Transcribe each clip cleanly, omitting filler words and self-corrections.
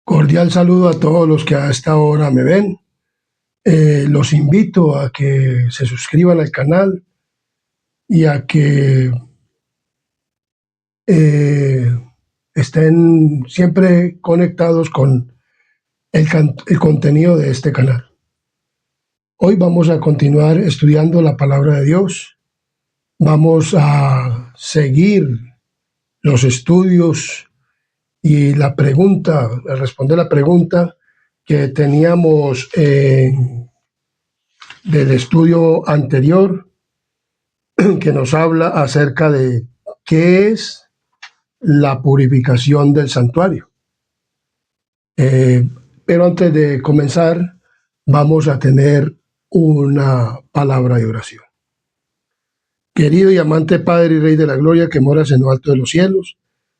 Cordial saludo a todos los que a esta hora me ven. Los invito a que se suscriban al canal y a que eh, estén siempre conectados con el contenido de este canal. Hoy vamos a continuar estudiando la palabra de Dios. Vamos a seguir los estudios y a responder la pregunta que teníamos del estudio anterior, que nos habla acerca de qué es la purificación del santuario. Pero antes de comenzar, vamos a tener una palabra de oración. Querido y amante Padre y Rey de la Gloria, que moras en lo alto de los cielos,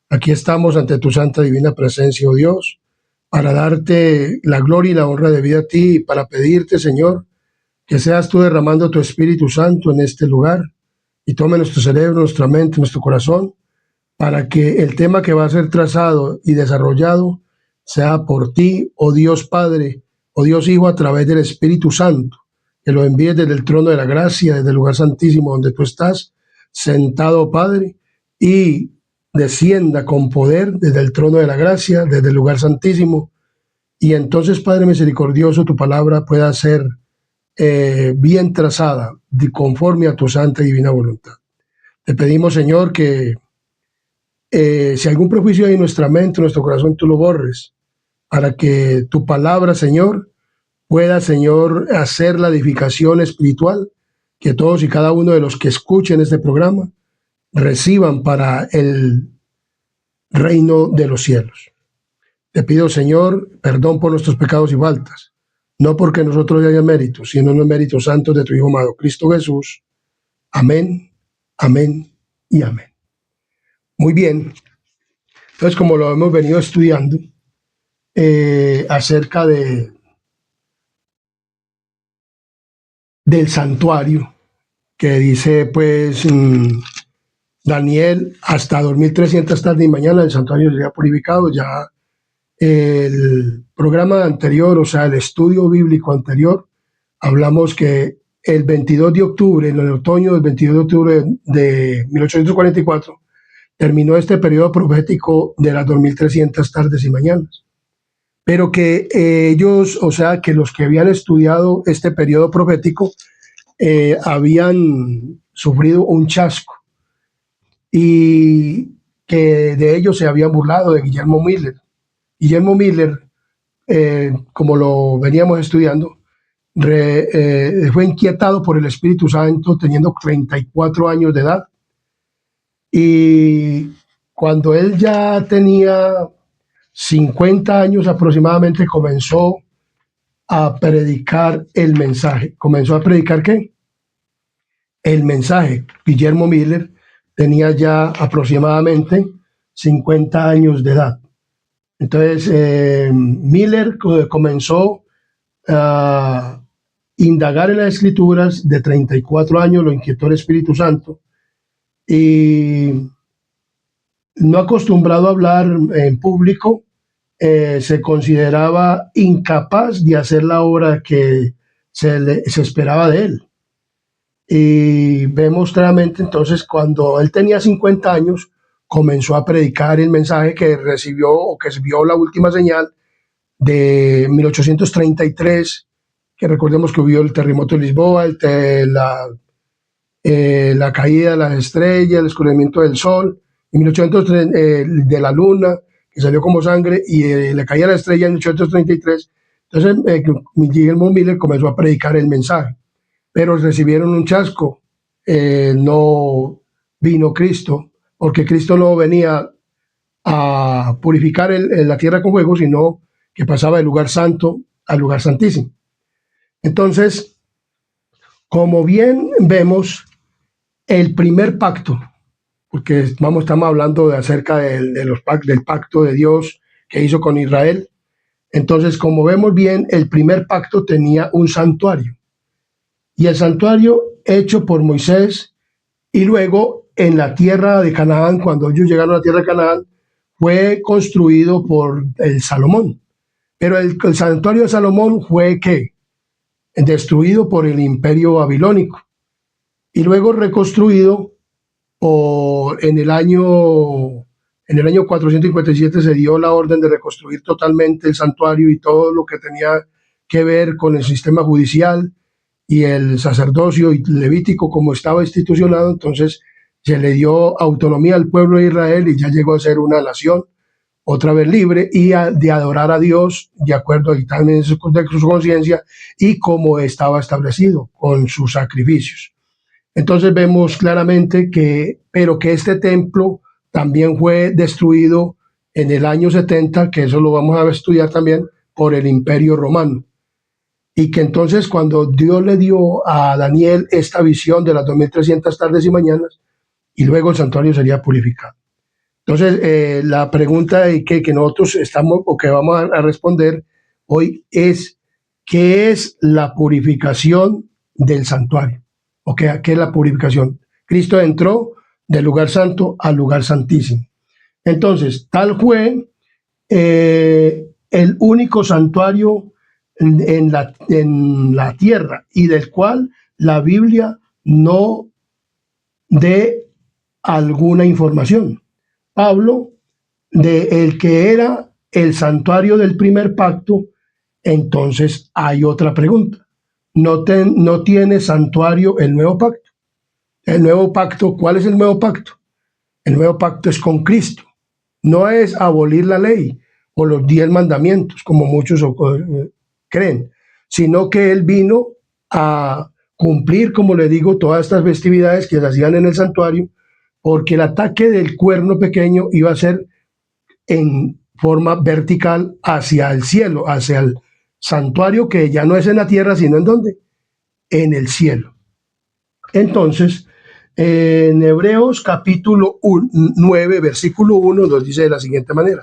aquí estamos ante tu santa divina presencia, oh Dios, para darte la gloria y la honra debida a ti y para pedirte, Señor, que seas tú derramando tu Espíritu Santo en este lugar y tome nuestro cerebro, nuestra mente, nuestro corazón, para que el tema que va a ser trazado y desarrollado sea por ti, oh Dios Padre, oh Dios Hijo, a través del Espíritu Santo, que lo envíes desde el trono de la gracia, desde el lugar santísimo donde tú estás sentado, Padre, y descienda con poder desde el trono de la gracia, desde el lugar santísimo, y entonces, Padre misericordioso, tu palabra pueda ser bien trazada, conforme a tu santa y divina voluntad. Te pedimos, Señor, que si algún prejuicio hay en nuestra mente, en nuestro corazón, tú lo borres, para que tu palabra, Señor, pueda, Señor, hacer la edificación espiritual que todos y cada uno de los que escuchen este programa reciban para el reino de los cielos. Te pido, Señor, perdón por nuestros pecados y faltas, no porque nosotros haya méritos, sino en los méritos santos de tu Hijo amado, Cristo Jesús. Amén, amén y amén. Muy bien. Entonces, como lo hemos venido estudiando, acerca del santuario, que dice pues Daniel, hasta 2300 tarde y mañana el santuario sería purificado. Ya el programa anterior, o sea, el estudio bíblico anterior, hablamos que el 22 de octubre, en el otoño del 22 de octubre de 1844, terminó este periodo profético de las 2300 tardes y mañanas. Pero que ellos, o sea, que los que habían estudiado este periodo profético habían sufrido un chasco y que de ellos se habían burlado de Guillermo Miller. Guillermo Miller, como lo veníamos estudiando, fue inquietado por el Espíritu Santo teniendo 34 años de edad, y cuando él ya tenía 50 años aproximadamente, comenzó a predicar el mensaje. ¿Comenzó a predicar qué? El mensaje. Guillermo Miller tenía ya aproximadamente 50 años de edad. Entonces, Miller comenzó a indagar en las escrituras. De 34 años lo inquietó el Espíritu Santo, y no acostumbrado a hablar en público, se consideraba incapaz de hacer la obra que se esperaba de él. Y vemos claramente entonces cuando él tenía 50 años, comenzó a predicar el mensaje que recibió o que vio la última señal de 1833, que recordemos que hubo el terremoto de Lisboa, la caída de las estrellas, el descubrimiento del sol, en 1803, de la luna, que salió como sangre, y la caída de la estrella en 1833. Entonces, Guillermo Miller comenzó a predicar el mensaje, pero recibieron un chasco. No vino Cristo, porque Cristo no venía a purificar la tierra con fuego, sino que pasaba del lugar santo al lugar santísimo. Entonces, como bien vemos, el primer pacto, porque estamos hablando acerca del pacto de Dios que hizo con Israel. Entonces, como vemos bien, el primer pacto tenía un santuario, y el santuario hecho por Moisés, y luego en la tierra de Canaán, cuando ellos llegaron a la tierra de Canaán, fue construido por el Salomón. Pero el santuario de Salomón fue ¿qué? Destruido por el imperio babilónico y luego reconstruido en el año 457 se dio la orden de reconstruir totalmente el santuario y todo lo que tenía que ver con el sistema judicial y el sacerdocio y levítico como estaba institucionado. Entonces se le dio autonomía al pueblo de Israel y ya llegó a ser una nación otra vez libre y de adorar a Dios de acuerdo a también de su conciencia y como estaba establecido con sus sacrificios. Entonces vemos claramente pero que este templo también fue destruido en el año 70, que eso lo vamos a estudiar también, por el Imperio Romano. Y que entonces cuando Dios le dio a Daniel esta visión de las 2300 tardes y mañanas, y luego el santuario sería purificado. Entonces, la pregunta que nosotros estamos o que vamos a responder hoy es, ¿qué es la purificación del santuario? ¿O qué es la purificación? Cristo entró del lugar santo al lugar santísimo. Entonces, tal fue el único santuario en la tierra y del cual la Biblia no dé alguna información. Pablo, de el que era el santuario del primer pacto, entonces hay otra pregunta. ¿No tiene santuario el nuevo pacto? El nuevo pacto, ¿cuál es el nuevo pacto? El nuevo pacto es con Cristo. No es abolir la ley o los 10 mandamientos, como muchos creen, sino que Él vino a cumplir, como le digo, todas estas festividades que se hacían en el santuario, porque el ataque del cuerno pequeño iba a ser en forma vertical hacia el cielo, hacia el santuario que ya no es en la tierra, sino ¿en dónde? En el cielo. Entonces, en Hebreos capítulo 9, versículo 1, nos dice de la siguiente manera.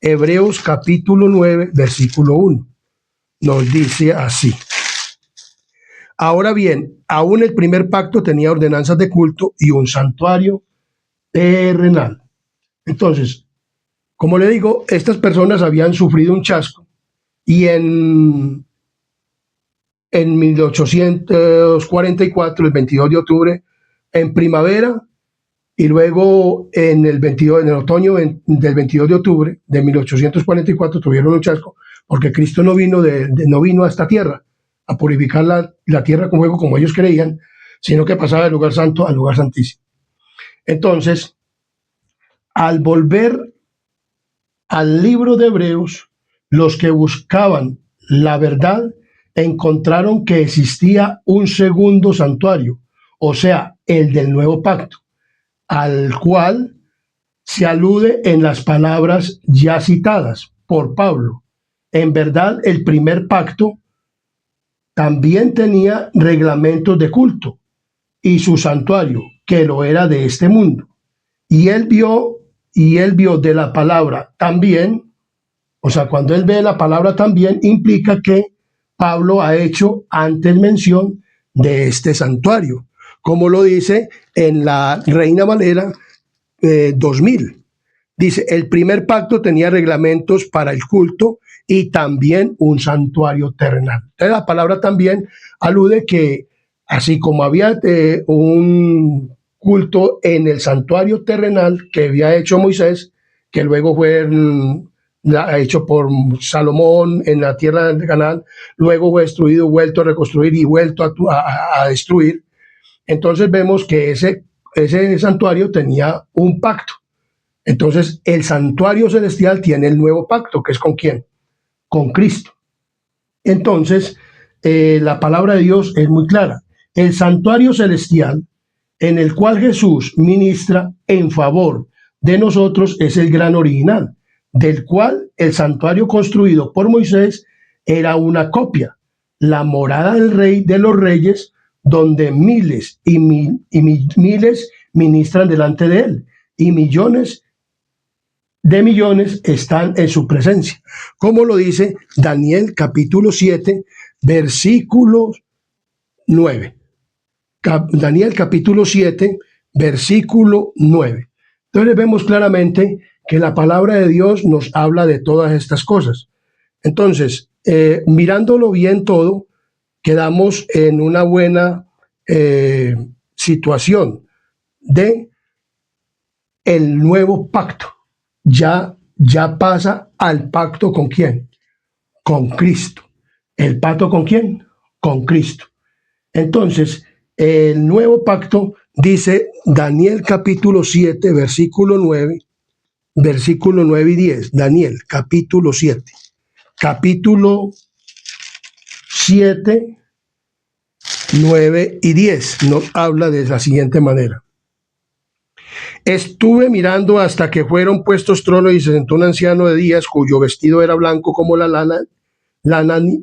Hebreos capítulo 9, versículo 1, nos dice así. Ahora bien, aún el primer pacto tenía ordenanzas de culto y un santuario terrenal. Entonces, como le digo, estas personas habían sufrido un chasco y en 1844, el 22 de octubre, en primavera, y luego en el otoño del 22 de octubre de 1844 tuvieron un chasco porque Cristo no vino a esta tierra a purificar la tierra con fuego como ellos creían, sino que pasaba del lugar santo al lugar santísimo. Entonces, al volver al libro de Hebreos, los que buscaban la verdad encontraron que existía un segundo santuario, o sea, el del nuevo pacto, al cual se alude en las palabras ya citadas por Pablo. En verdad, el primer pacto también tenía reglamentos de culto y su santuario, que lo era de este mundo. Y él vio de la palabra también, o sea, cuando él ve la palabra también, implica que Pablo ha hecho antes mención de este santuario, como lo dice en la Reina Valera 2000. Dice, el primer pacto tenía reglamentos para el culto y también un santuario terrenal. Entonces, la palabra también alude que así como había un culto en el santuario terrenal que había hecho Moisés, que luego fue hecho por Salomón en la tierra de Canaán, luego fue destruido, vuelto a reconstruir y vuelto a destruir. Entonces vemos que ese santuario tenía un pacto. Entonces el santuario celestial tiene el nuevo pacto, que es ¿con quién? Con Cristo. Entonces, la palabra de Dios es muy clara. El santuario celestial en el cual Jesús ministra en favor de nosotros es el gran original, del cual el santuario construido por Moisés era una copia, la morada del Rey de los Reyes, donde miles y miles ministran delante de él, y millones de millones están en su presencia, como lo dice Daniel capítulo 7, versículo 9. Daniel capítulo 7, versículo 9. Entonces vemos claramente que la palabra de Dios nos habla de todas estas cosas. Entonces, mirándolo bien todo, quedamos en una buena situación de el nuevo pacto. Ya pasa al pacto ¿con quién? Con Cristo. ¿El pacto con quién? Con Cristo. Entonces, el nuevo pacto dice Daniel capítulo 7, versículo 9 y 10. Daniel capítulo 7. Capítulo 7, 9 y 10 nos habla de la siguiente manera. Estuve mirando hasta que fueron puestos tronos y se sentó un anciano de días cuyo vestido era blanco como la lana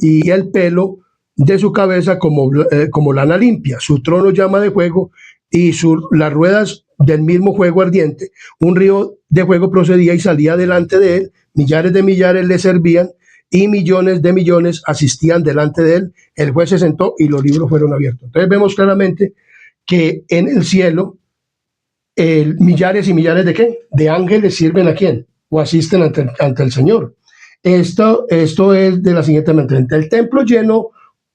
y el pelo de su cabeza como lana limpia. Su trono llama de fuego y las ruedas del mismo fuego ardiente. Un río de fuego procedía y salía delante de él. Millares de millares le servían y millones de millones asistían delante de él. El juez se sentó y los libros fueron abiertos. Entonces vemos claramente que en el cielo millares y millares de ¿qué? De ángeles sirven a quién o asisten ante el Señor. Esto es de la siguiente manera. El templo lleno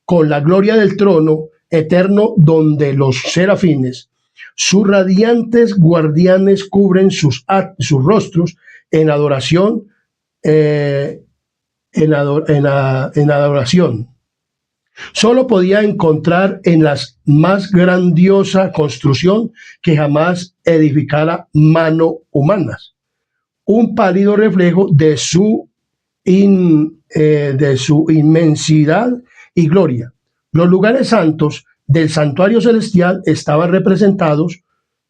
con la gloria del trono eterno donde los serafines, sus radiantes guardianes cubren sus rostros en adoración, en adoración. Solo podía encontrar en la más grandiosa construcción que jamás edificara mano humana un pálido reflejo de su inmensidad y gloria. Los lugares santos del santuario celestial estaban representados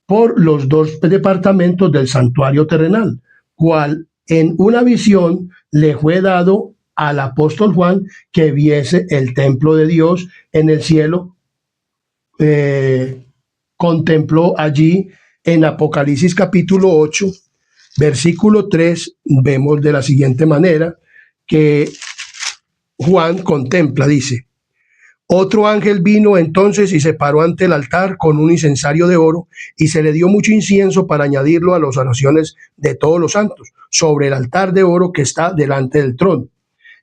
por los dos departamentos del santuario terrenal, cual en una visión le fue dado al apóstol Juan que viese el templo de Dios en el cielo. Contempló allí en Apocalipsis capítulo 8, versículo 3, vemos de la siguiente manera que Juan contempla, dice: otro ángel vino entonces y se paró ante el altar con un incensario de oro y se le dio mucho incienso para añadirlo a las oraciones de todos los santos sobre el altar de oro que está delante del trono.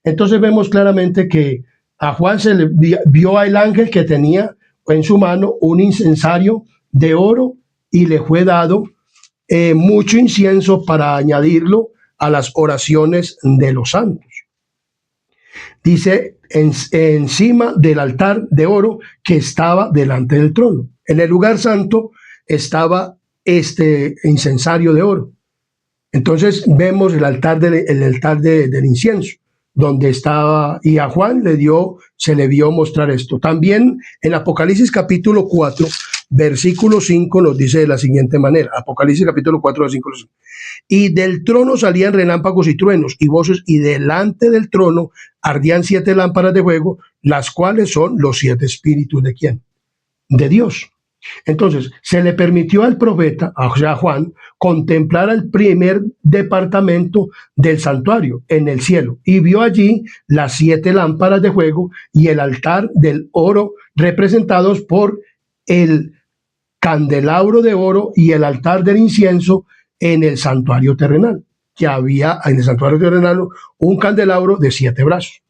Entonces vemos claramente que a Juan se le vio al ángel que tenía en su mano un incensario de oro y le fue dado mucho incienso para añadirlo a las oraciones de los santos. Dice encima del altar de oro que estaba delante del trono. En el lugar santo estaba este incensario de oro. Entonces vemos el altar del incienso, donde estaba, y a Juan se le vio mostrar esto. También en Apocalipsis capítulo 4, versículo 5 nos dice de la siguiente manera. Apocalipsis capítulo 4, versículo 5. Y del trono salían relámpagos y truenos y voces, y delante del trono ardían 7 lámparas de fuego, las cuales son los 7 espíritus ¿de quién? De Dios. Entonces, se le permitió al profeta, o sea, a Juan, contemplar el primer departamento del santuario en el cielo y vio allí las 7 lámparas de fuego y el altar del oro representados por el candelabro de oro y el altar del incienso en el santuario terrenal, que había en el santuario terrenal un candelabro de 7 brazos.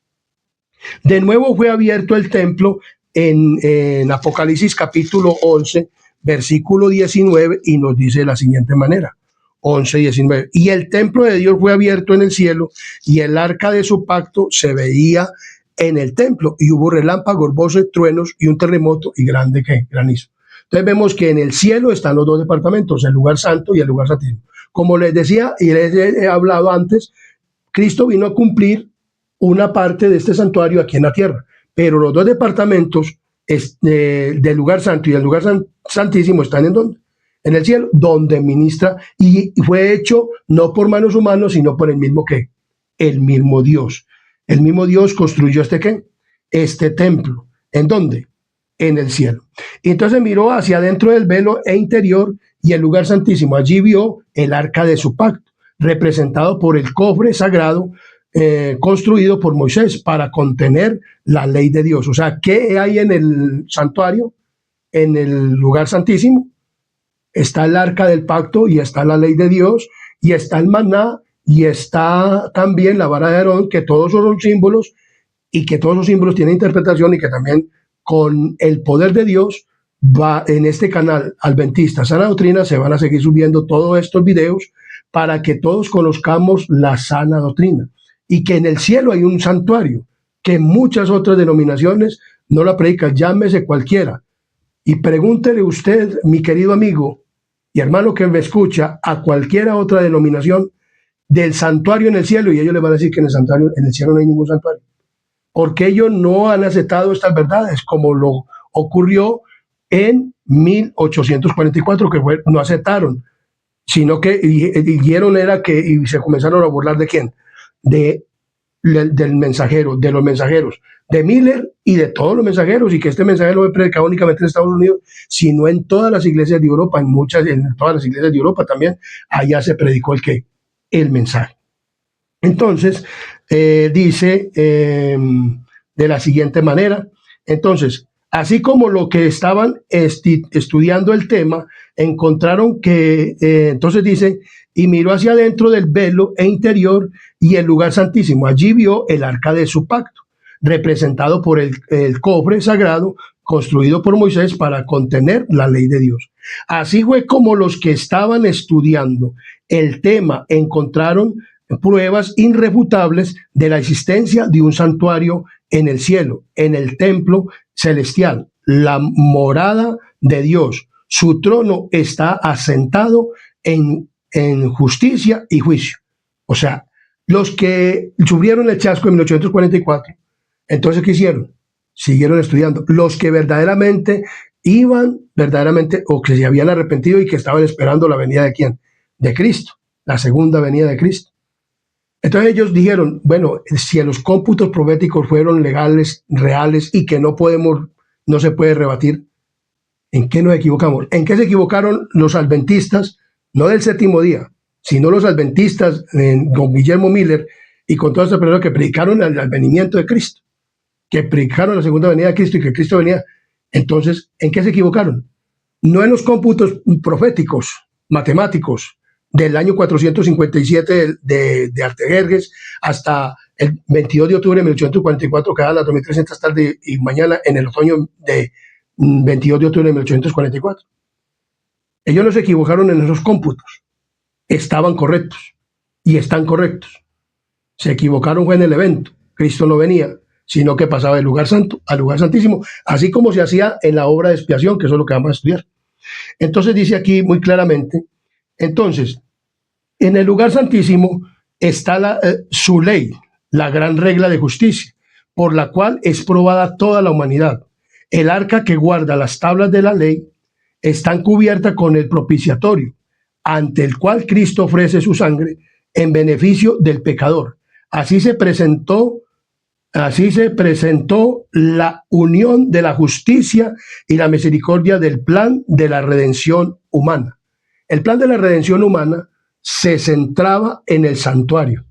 De nuevo fue abierto el templo en Apocalipsis capítulo 11, versículo 19, y nos dice de la siguiente manera, 11 y 19. Y el templo de Dios fue abierto en el cielo, y el arca de su pacto se veía en el templo, y hubo relámpagos, voces, truenos, y un terremoto, y grande granizo. Entonces vemos que en el cielo están los dos departamentos, el lugar santo y el lugar santísimo. Como les decía, y les he hablado antes, Cristo vino a cumplir una parte de este santuario aquí en la tierra, pero los dos departamentos del lugar santo y del lugar santísimo están ¿en dónde? En el cielo, donde ministra, y fue hecho no por manos humanas, sino por el mismo ¿qué? El mismo Dios. El mismo Dios construyó este templo. ¿En dónde? En el cielo. Y entonces miró hacia adentro del velo interior y el lugar santísimo. Allí vio el arca de su pacto, representado por el cofre sagrado construido por Moisés para contener la ley de Dios. O sea, ¿qué hay en el santuario? En el lugar santísimo está el arca del pacto y está la ley de Dios y está el maná y está también la vara de Aarón, que todos son símbolos y que todos los símbolos tienen interpretación y que también con el poder de Dios va en este canal Adventista Sana Doctrina se van a seguir subiendo todos estos videos para que todos conozcamos la sana doctrina y que en el cielo hay un santuario que muchas otras denominaciones no la predican, llámese cualquiera. Y pregúntele usted, mi querido amigo y hermano que me escucha, a cualquiera otra denominación del santuario en el cielo, y ellos le van a decir que en el cielo no hay ningún santuario, porque ellos no han aceptado estas verdades, como lo ocurrió en 1844, que no aceptaron, sino que dijeron era que y se comenzaron a burlar de quién, del mensajero, de los mensajeros, de Miller y de todos los mensajeros, y que este mensaje no es predicado únicamente en Estados Unidos, sino en todas las iglesias de Europa, en todas las iglesias de Europa también, allá se predicó el mensaje. Entonces, dice de la siguiente manera, entonces, así como lo que estaban estudiando el tema, encontraron que, entonces dice, y miró hacia adentro del velo e interior y el lugar santísimo. Allí vio el arca de su pacto, representado por el cofre sagrado construido por Moisés para contener la ley de Dios. Así fue como los que estaban estudiando el tema encontraron pruebas irrefutables de la existencia de un santuario en el cielo, en el templo celestial, la morada de Dios. Su trono está asentado en justicia y juicio. O sea, los que sufrieron el chasco en 1844, entonces, ¿qué hicieron? Siguieron estudiando. Los que verdaderamente iban, o que se habían arrepentido y que estaban esperando la venida de ¿quién? De Cristo, la segunda venida de Cristo. Entonces ellos dijeron, bueno, si los cómputos proféticos fueron legales, reales y que no se puede rebatir, ¿en qué nos equivocamos? ¿En qué se equivocaron los adventistas? No del séptimo día, sino los adventistas con Guillermo Miller y con todas esas personas que predicaron el advenimiento de Cristo, que predicaron la segunda venida de Cristo y que Cristo venía. Entonces, ¿en qué se equivocaron? No en los cómputos proféticos, matemáticos, del año 457 de Artajerjes hasta el 22 de octubre de 1844, cada las 2300 tarde y mañana en el otoño de 22 de octubre de 1844. Ellos no se equivocaron en esos cómputos, estaban correctos y están correctos. Se equivocaron fue en el evento, Cristo no venía, sino que pasaba del lugar santo al lugar santísimo, así como se hacía en la obra de expiación, que eso es lo que vamos a estudiar. Entonces dice aquí muy claramente, entonces, en el lugar santísimo está su ley, la gran regla de justicia, por la cual es probada toda la humanidad. El arca que guarda las tablas de la ley está cubierta con el propiciatorio, ante el cual Cristo ofrece su sangre en beneficio del pecador. Así se presentó la unión de la justicia y la misericordia del plan de la redención humana. El plan de la redención humana se centraba en el santuario.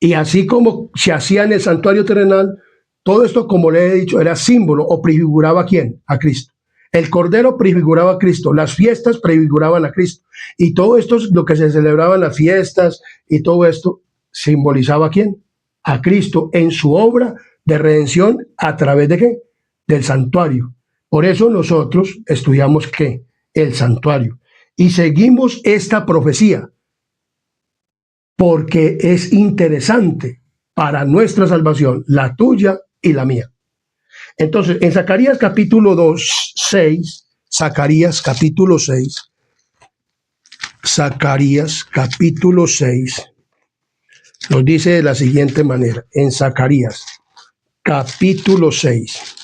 Y así como se hacía en el santuario terrenal, todo esto, como le he dicho, era símbolo o prefiguraba ¿a quién? A Cristo. El Cordero prefiguraba a Cristo, las fiestas prefiguraban a Cristo. Y todo esto, lo que se celebraba en las fiestas y todo esto, simbolizaba ¿a quién? A Cristo en su obra de redención a través de ¿qué? Del santuario. Por eso nosotros estudiamos ¿qué? El santuario. Y seguimos esta profecía porque es interesante para nuestra salvación, la tuya y la mía. Entonces, en Zacarías capítulo 2, 6, Zacarías capítulo 6, nos dice de la siguiente manera, en Zacarías capítulo 6.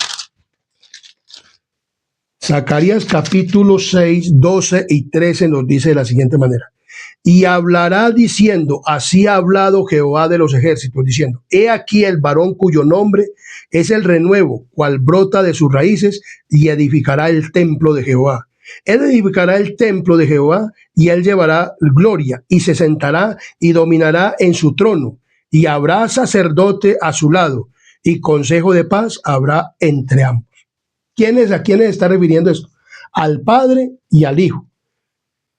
Zacarías capítulo 6, 12 y 13 nos dice de la siguiente manera. Y hablará diciendo, así ha hablado Jehová de los ejércitos, diciendo, he aquí el varón cuyo nombre es el renuevo, cual brota de sus raíces, y edificará el templo de Jehová. Él edificará el templo de Jehová, y él llevará gloria, y se sentará y dominará en su trono, y habrá sacerdote a su lado, y consejo de paz habrá entre ambos. ¿A quiénes está refiriendo esto? Al Padre y al Hijo.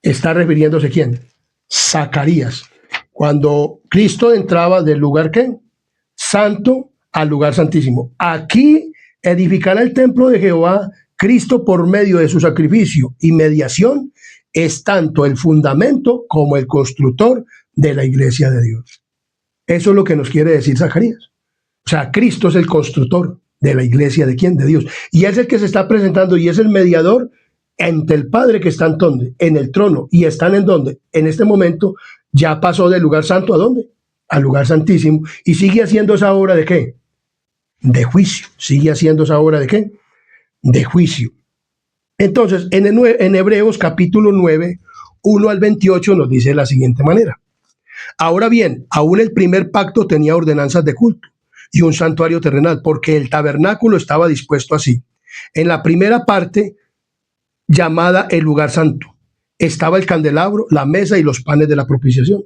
¿Está refiriéndose quién? Zacarías. cuando Cristo entraba del lugar ¿qué? Santo al lugar santísimo. Aquí edificará el templo de Jehová. Cristo, por medio de su sacrificio y mediación, es tanto el fundamento como el constructor de la iglesia de Dios. Eso es lo que nos quiere decir Zacarías. O sea, Cristo es el constructor de la iglesia de ¿quién? De Dios. Y es el que se está presentando y es el mediador entre el Padre que está en donde, en el trono, y están en donde, en este momento ya pasó del lugar santo a dónde, al lugar santísimo, y sigue haciendo esa obra de ¿qué? De juicio. Sigue haciendo esa obra de ¿qué? De juicio. Entonces, en Hebreos capítulo 9, 1 al 28 nos dice de la siguiente manera. Ahora bien, aún el primer pacto tenía ordenanzas de culto y un santuario terrenal, porque el tabernáculo estaba dispuesto así. En la primera parte, llamada el lugar santo, estaba el candelabro, la mesa y los panes de la propiciación.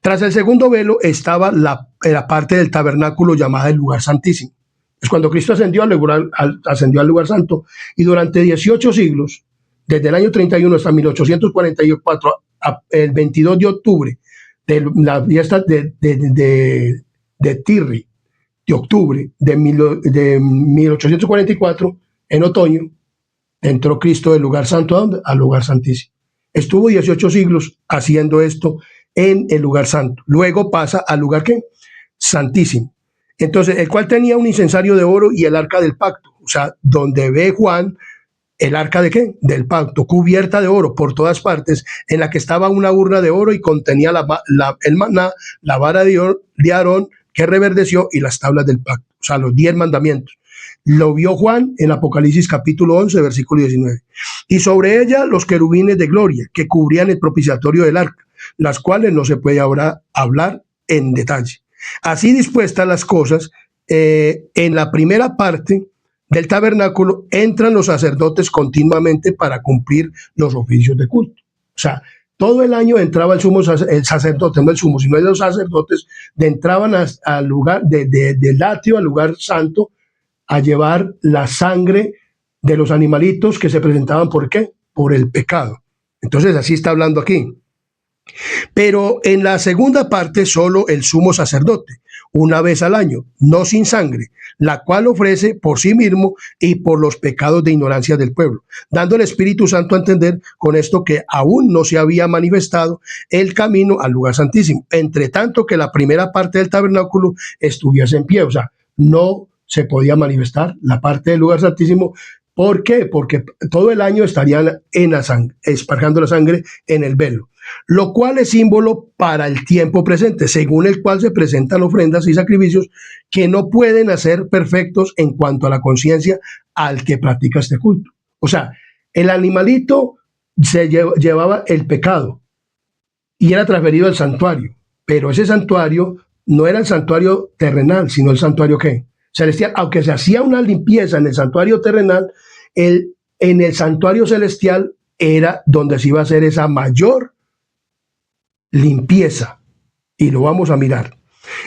Tras el segundo velo estaba la parte del tabernáculo llamada el lugar santísimo. Es cuando Cristo ascendió al lugar santo, y durante 18 siglos, desde el año 31 hasta 1844, el 22 de octubre, de la fiesta de Tirri, de octubre de 1844, en otoño, entró Cristo del lugar santo ¿a dónde? Al lugar santísimo. Estuvo 18 siglos haciendo esto en el lugar santo. Luego pasa al lugar ¿qué? Santísimo. Entonces, el cual tenía un incensario de oro y el arca del pacto. O sea, donde ve Juan el arca de ¿qué? Del pacto, cubierta de oro por todas partes, en la que estaba una urna de oro y contenía el maná, la vara de Aarón que reverdeció y las tablas del pacto. O sea, los 10 mandamientos. Lo vio Juan en Apocalipsis capítulo 11, versículo 19. Y sobre ella los querubines de gloria que cubrían el propiciatorio del arca, las cuales no se puede ahora hablar en detalle. Así dispuestas las cosas, en la primera parte del tabernáculo entran los sacerdotes continuamente para cumplir los oficios de culto. O sea, todo el año entraba el sacerdote, no el sumo, sino los sacerdotes, entraban al lugar, del atrio al lugar santo, a llevar la sangre de los animalitos que se presentaban, ¿por qué? Por el pecado. Entonces, así está hablando aquí. Pero en la segunda parte, solo el sumo sacerdote, una vez al año, no sin sangre, la cual ofrece por sí mismo y por los pecados de ignorancia del pueblo, dando el Espíritu Santo a entender con esto que aún no se había manifestado el camino al lugar santísimo, entre tanto que la primera parte del tabernáculo estuviese en pie. O sea, no se podía manifestar la parte del lugar santísimo. ¿Por qué? Porque todo el año estarían en la sangre, esparjando la sangre en el velo, lo cual es símbolo para el tiempo presente, según el cual se presentan ofrendas y sacrificios que no pueden hacer perfectos en cuanto a la conciencia al que practica este culto. O sea, el animalito se llevaba el pecado y era transferido al santuario, pero ese santuario no era el santuario terrenal, sino el santuario ¿qué? Celestial. Aunque se hacía una limpieza en el santuario terrenal, en el santuario celestial era donde se iba a hacer esa mayor limpieza, y lo vamos a mirar.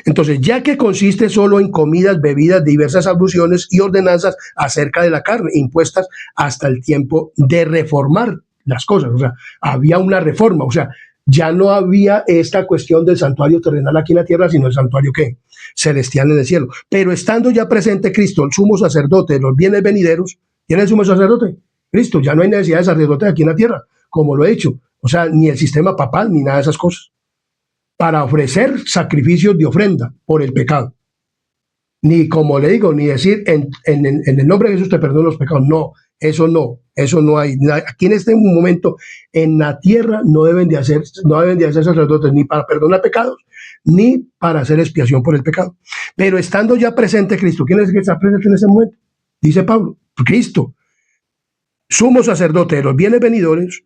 Entonces, ya que consiste solo en comidas, bebidas, diversas abluciones y ordenanzas acerca de la carne, impuestas hasta el tiempo de reformar las cosas. O sea, había una reforma. O sea, ya no había esta cuestión del santuario terrenal aquí en la tierra, sino el santuario ¿qué? Celestial en el cielo. Pero estando ya presente Cristo, el sumo sacerdote de los bienes venideros, ¿quién es el sumo sacerdote? Cristo. Ya no hay necesidad de sacerdote aquí en la tierra, como lo he dicho. O sea, ni el sistema papal, ni nada de esas cosas, para ofrecer sacrificios de ofrenda por el pecado. Ni, como le digo, ni decir en el nombre de Jesús te perdono los pecados. No, eso no hay. Aquí en este momento, en la tierra, no deben de hacer sacerdotes ni para perdonar pecados, ni para hacer expiación por el pecado. Pero estando ya presente Cristo, ¿quién es el que está presente en ese momento? Dice Pablo, Cristo, sumo sacerdote de los bienes venidores,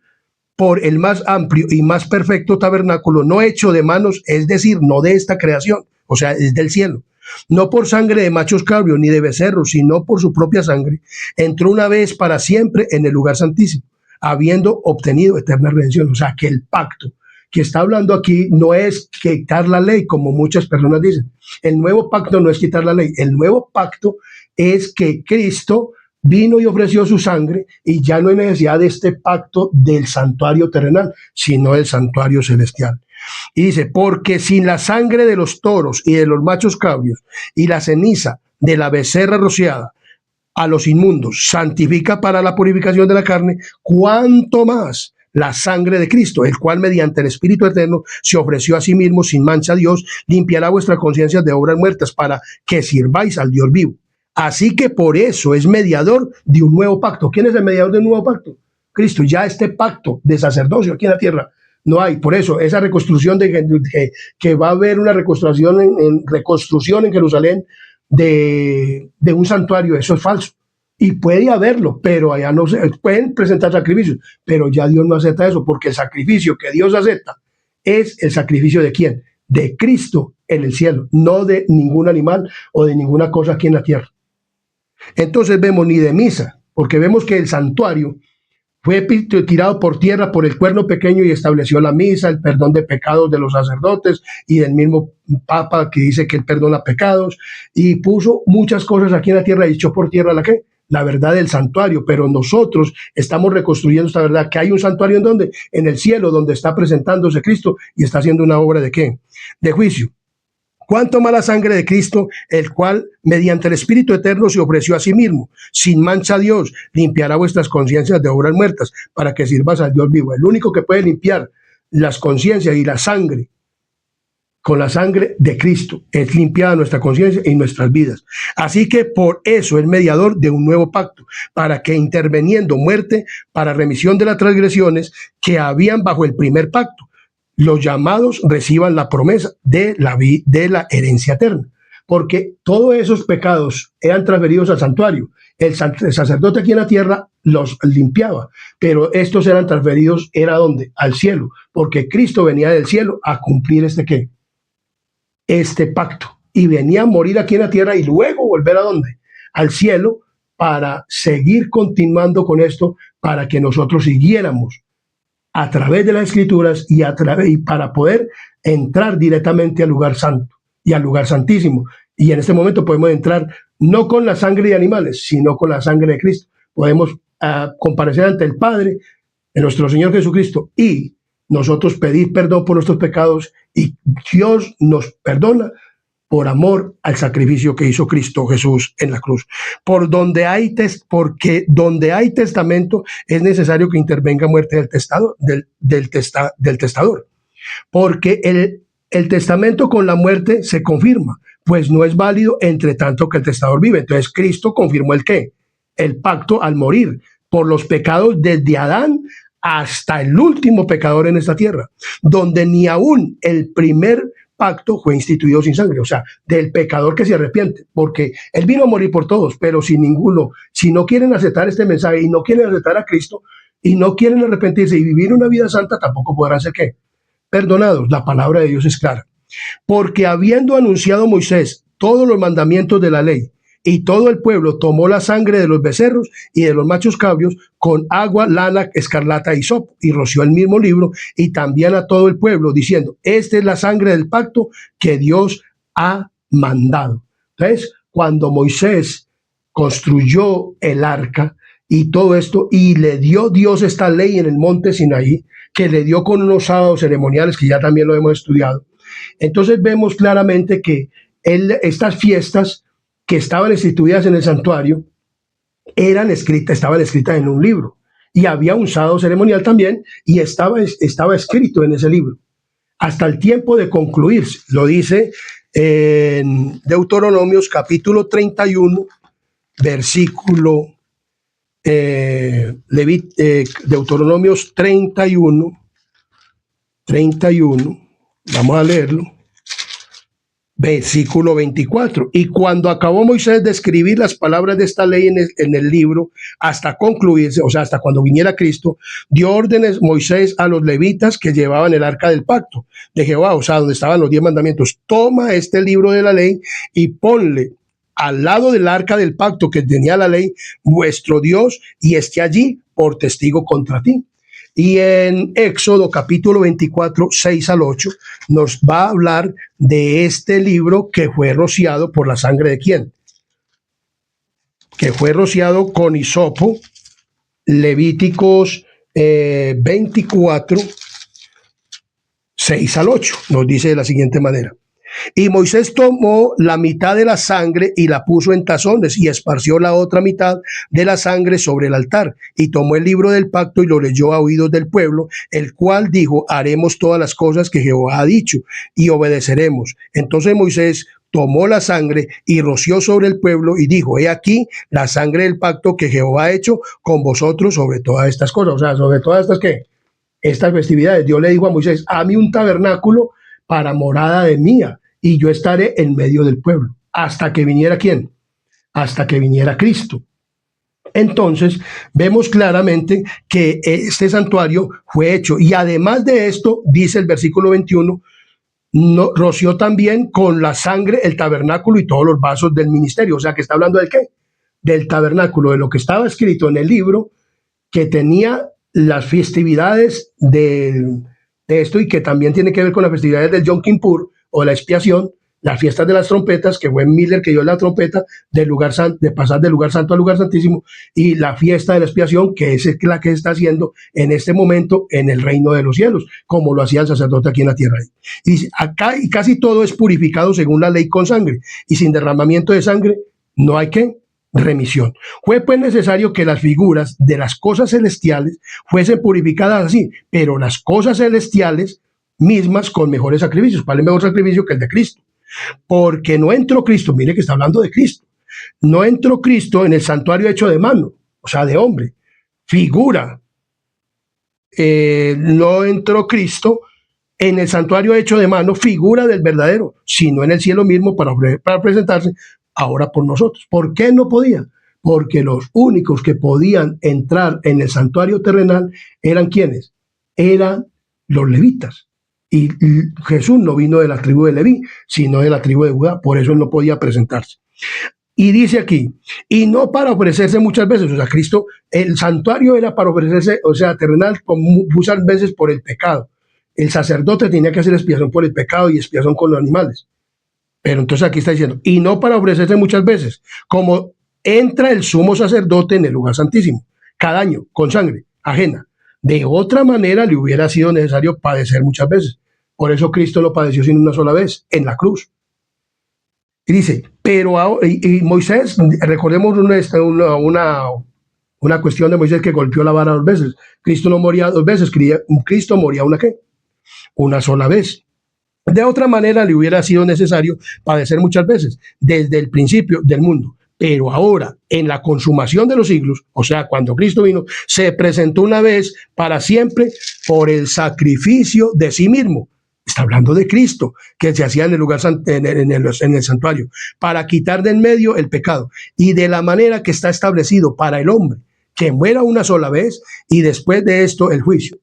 por el más amplio y más perfecto tabernáculo, no hecho de manos, es decir, no de esta creación, o sea, es del cielo, no por sangre de machos cabríos ni de becerros, sino por su propia sangre, entró una vez para siempre en el lugar santísimo, habiendo obtenido eterna redención. O sea, que el pacto que está hablando aquí no es quitar la ley, como muchas personas dicen. El nuevo pacto no es quitar la ley, el nuevo pacto es que Cristo vino y ofreció su sangre, y ya no hay necesidad de este pacto del santuario terrenal, sino del santuario celestial. Y dice, porque sin la sangre de los toros y de los machos cabríos y la ceniza de la becerra rociada a los inmundos santifica para la purificación de la carne, cuánto más la sangre de Cristo, el cual mediante el Espíritu Eterno se ofreció a sí mismo sin mancha a Dios, limpiará vuestras conciencias de obras muertas para que sirváis al Dios vivo. Así que por eso es mediador de un nuevo pacto. ¿Quién es el mediador de un nuevo pacto? Cristo. Ya este pacto de sacerdocio aquí en la tierra no hay. Por eso esa reconstrucción que va a haber una reconstrucción reconstrucción en Jerusalén de un santuario, eso es falso. Y puede haberlo, pero allá no se pueden presentar sacrificios, pero ya Dios no acepta eso, porque el sacrificio que Dios acepta es el sacrificio de ¿quién? De Cristo en el cielo, no de ningún animal o de ninguna cosa aquí en la tierra. Entonces vemos ni de misa, porque vemos que el santuario fue tirado por tierra por el cuerno pequeño y estableció la misa, el perdón de pecados de los sacerdotes y del mismo Papa que dice que él perdona pecados, y puso muchas cosas aquí en la tierra y echó por tierra la ¿qué? La verdad del santuario. Pero nosotros estamos reconstruyendo esta verdad, que hay un santuario en donde, en el cielo, donde está presentándose Cristo y está haciendo una obra de ¿qué? De juicio. Cuánto más la sangre de Cristo, el cual mediante el Espíritu Eterno se ofreció a sí mismo, sin mancha a Dios, limpiará vuestras conciencias de obras muertas, para que sirvas al Dios vivo. El único que puede limpiar las conciencias y la sangre, con la sangre de Cristo, es limpiada nuestra conciencia y nuestras vidas. Así que por eso es mediador de un nuevo pacto, para que interviniendo muerte para remisión de las transgresiones que habían bajo el primer pacto, los llamados reciban la promesa de la herencia eterna, porque todos esos pecados eran transferidos al santuario. El sacerdote aquí en la tierra los limpiaba, pero estos eran transferidos, ¿era dónde? Al cielo, porque Cristo venía del cielo a cumplir ¿qué? Este pacto, y venía a morir aquí en la tierra y luego volver ¿a dónde? Al cielo, para seguir continuando con esto, para que nosotros siguiéramos a través de las escrituras y para poder entrar directamente al lugar santo y al lugar santísimo. Y en este momento podemos entrar no con la sangre de animales, sino con la sangre de Cristo. Podemos comparecer ante el Padre, de nuestro Señor Jesucristo, y nosotros pedir perdón por nuestros pecados, y Dios nos perdona por amor al sacrificio que hizo Cristo Jesús en la cruz. Porque donde hay testamento es necesario que intervenga muerte del testador. Porque el testamento con la muerte se confirma, pues no es válido entre tanto que el testador vive. Entonces Cristo confirmó el ¿qué? El pacto al morir por los pecados desde Adán hasta el último pecador en esta tierra, donde ni aún el primer pacto fue instituido sin sangre, o sea, del pecador que se arrepiente, porque él vino a morir por todos, pero si no quieren aceptar este mensaje y no quieren aceptar a Cristo y no quieren arrepentirse y vivir una vida santa, tampoco podrán ser ¿qué? Perdonados. La palabra de Dios es clara. Porque habiendo anunciado Moisés todos los mandamientos de la ley, y todo el pueblo tomó la sangre de los becerros y de los machos cabríos con agua, lana, escarlata y hisopo, y roció el mismo libro, y también a todo el pueblo, diciendo, esta es la sangre del pacto que Dios ha mandado. Entonces, cuando Moisés construyó el arca y todo esto, y le dio Dios esta ley en el monte Sinaí, que le dio con unos sábados ceremoniales, que ya también lo hemos estudiado, entonces vemos claramente que estas fiestas que estaban instituidas en el santuario estaban escritas en un libro, y había un sábado ceremonial también, y estaba escrito en ese libro hasta el tiempo de concluirse. Lo dice en Deuteronomios capítulo 31, versículo Deuteronomios 31, vamos a leerlo. Versículo 24. Y cuando acabó Moisés de escribir las palabras de esta ley en el libro, hasta concluirse, o sea, hasta cuando viniera Cristo, dio órdenes Moisés a los levitas que llevaban el arca del pacto de Jehová, o sea, donde estaban los 10 mandamientos. Toma este libro de la ley y ponle al lado del arca del pacto que tenía la ley, vuestro Dios, y esté allí por testigo contra ti. Y en Éxodo capítulo 24, 6 al 8, nos va a hablar de este libro que fue rociado por la sangre de ¿quién? Que fue rociado con hisopo. Levíticos 24, 6 al 8, nos dice de la siguiente manera. Y Moisés tomó la mitad de la sangre y la puso en tazones y esparció la otra mitad de la sangre sobre el altar. Y tomó el libro del pacto y lo leyó a oídos del pueblo, el cual dijo: haremos todas las cosas que Jehová ha dicho y obedeceremos. Entonces Moisés tomó la sangre y roció sobre el pueblo y dijo: he aquí la sangre del pacto que Jehová ha hecho con vosotros sobre todas estas cosas. O sea, sobre todas estas, ¿qué? Estas festividades. Dios le dijo a Moisés: a mí un tabernáculo para morada de mía, y yo estaré en medio del pueblo. ¿Hasta que viniera quién? Hasta que viniera Cristo. Entonces, vemos claramente que este santuario fue hecho. Y además de esto, dice el versículo 21, no, roció también con la sangre el tabernáculo y todos los vasos del ministerio. O sea, que está hablando de ¿qué? Del tabernáculo, de lo que estaba escrito en el libro, que tenía las festividades de esto y que también tiene que ver con las festividades del Yom Kippur o la expiación, las fiestas de las trompetas, que fue Miller que dio la trompeta del lugar de pasar del lugar santo al lugar santísimo, y la fiesta de la expiación, que es la que está haciendo en este momento en el reino de los cielos, como lo hacía el sacerdote aquí en la tierra. Y dice, acá y casi todo es purificado según la ley con sangre, y sin derramamiento de sangre no hay que remisión. Fue pues necesario que las figuras de las cosas celestiales fuesen purificadas así, pero las cosas celestiales mismas con mejores sacrificios. ¿Cuál es mejor sacrificio que el de Cristo? Porque no entró Cristo, mire que está hablando de Cristo, no entró Cristo en el santuario hecho de mano, o sea, de hombre, figura. No entró Cristo en el santuario hecho de mano, figura del verdadero, sino en el cielo mismo para presentarse ahora por nosotros. ¿Por qué no podía? Porque los únicos que podían entrar en el santuario terrenal eran ¿quiénes? Eran los levitas. Y Jesús no vino de la tribu de Leví, sino de la tribu de Judá, por eso él no podía presentarse. Y dice aquí, y no para ofrecerse muchas veces, o sea, Cristo, el santuario era para ofrecerse, o sea, terrenal, muchas veces por el pecado. El sacerdote tenía que hacer expiación por el pecado y expiación con los animales. Pero entonces aquí está diciendo, y no para ofrecerse muchas veces, como entra el sumo sacerdote en el lugar santísimo, cada año, con sangre ajena. De otra manera le hubiera sido necesario padecer muchas veces. Por eso Cristo lo padeció sin una sola vez, en la cruz. Y dice, pero y Moisés, recordemos una cuestión de Moisés que golpeó la vara 2 veces. Cristo no moría 2 veces, Cristo moría una ¿qué? Una sola vez. De otra manera le hubiera sido necesario padecer muchas veces, desde el principio del mundo. Pero ahora, en la consumación de los siglos, o sea, cuando Cristo vino, se presentó una vez para siempre por el sacrificio de sí mismo. Está hablando de Cristo, que se hacía en el lugar, en el santuario, para quitar de en medio el pecado. Y de la manera que está establecido para el hombre, que muera una sola vez y después de esto el juicio.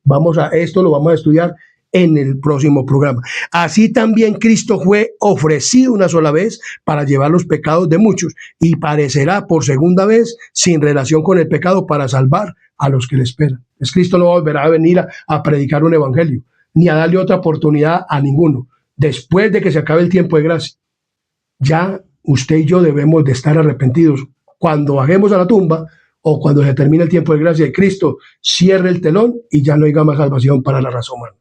Esto lo vamos a estudiar en el próximo programa. Así también Cristo fue ofrecido una sola vez para llevar los pecados de muchos y parecerá por segunda vez sin relación con el pecado para salvar a los que le esperan. Cristo no volverá a venir a predicar un evangelio ni a darle otra oportunidad a ninguno después de que se acabe el tiempo de gracia. Ya usted y yo debemos de estar arrepentidos cuando bajemos a la tumba o cuando se termine el tiempo de gracia y Cristo cierre el telón y ya no haya más salvación para la raza humana.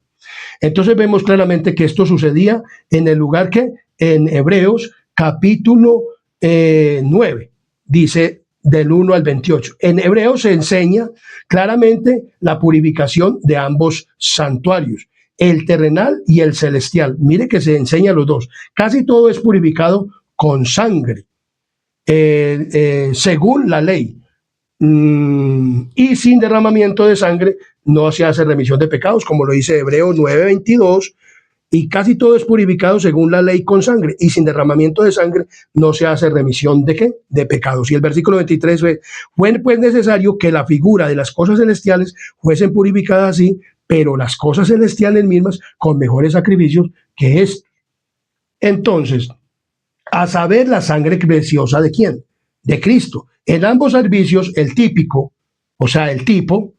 Entonces vemos claramente que esto sucedía en el lugar que en Hebreos capítulo 9, dice del 1 al 28. En Hebreos se enseña claramente la purificación de ambos santuarios, el terrenal y el celestial. Mire que se enseña los dos. Casi todo es purificado con sangre, según la ley. Y sin derramamiento de sangre no se hace remisión de pecados, como lo dice Hebreos 9:22, y casi todo es purificado según la ley con sangre, y sin derramamiento de sangre no se hace remisión de ¿qué? De pecados. Y el versículo 23 fue pues necesario que la figura de las cosas celestiales fuesen purificadas así, pero las cosas celestiales mismas con mejores sacrificios que esto. Entonces, a saber, la sangre preciosa ¿de quién? De Cristo. En ambos servicios, el típico, o sea, el tipo,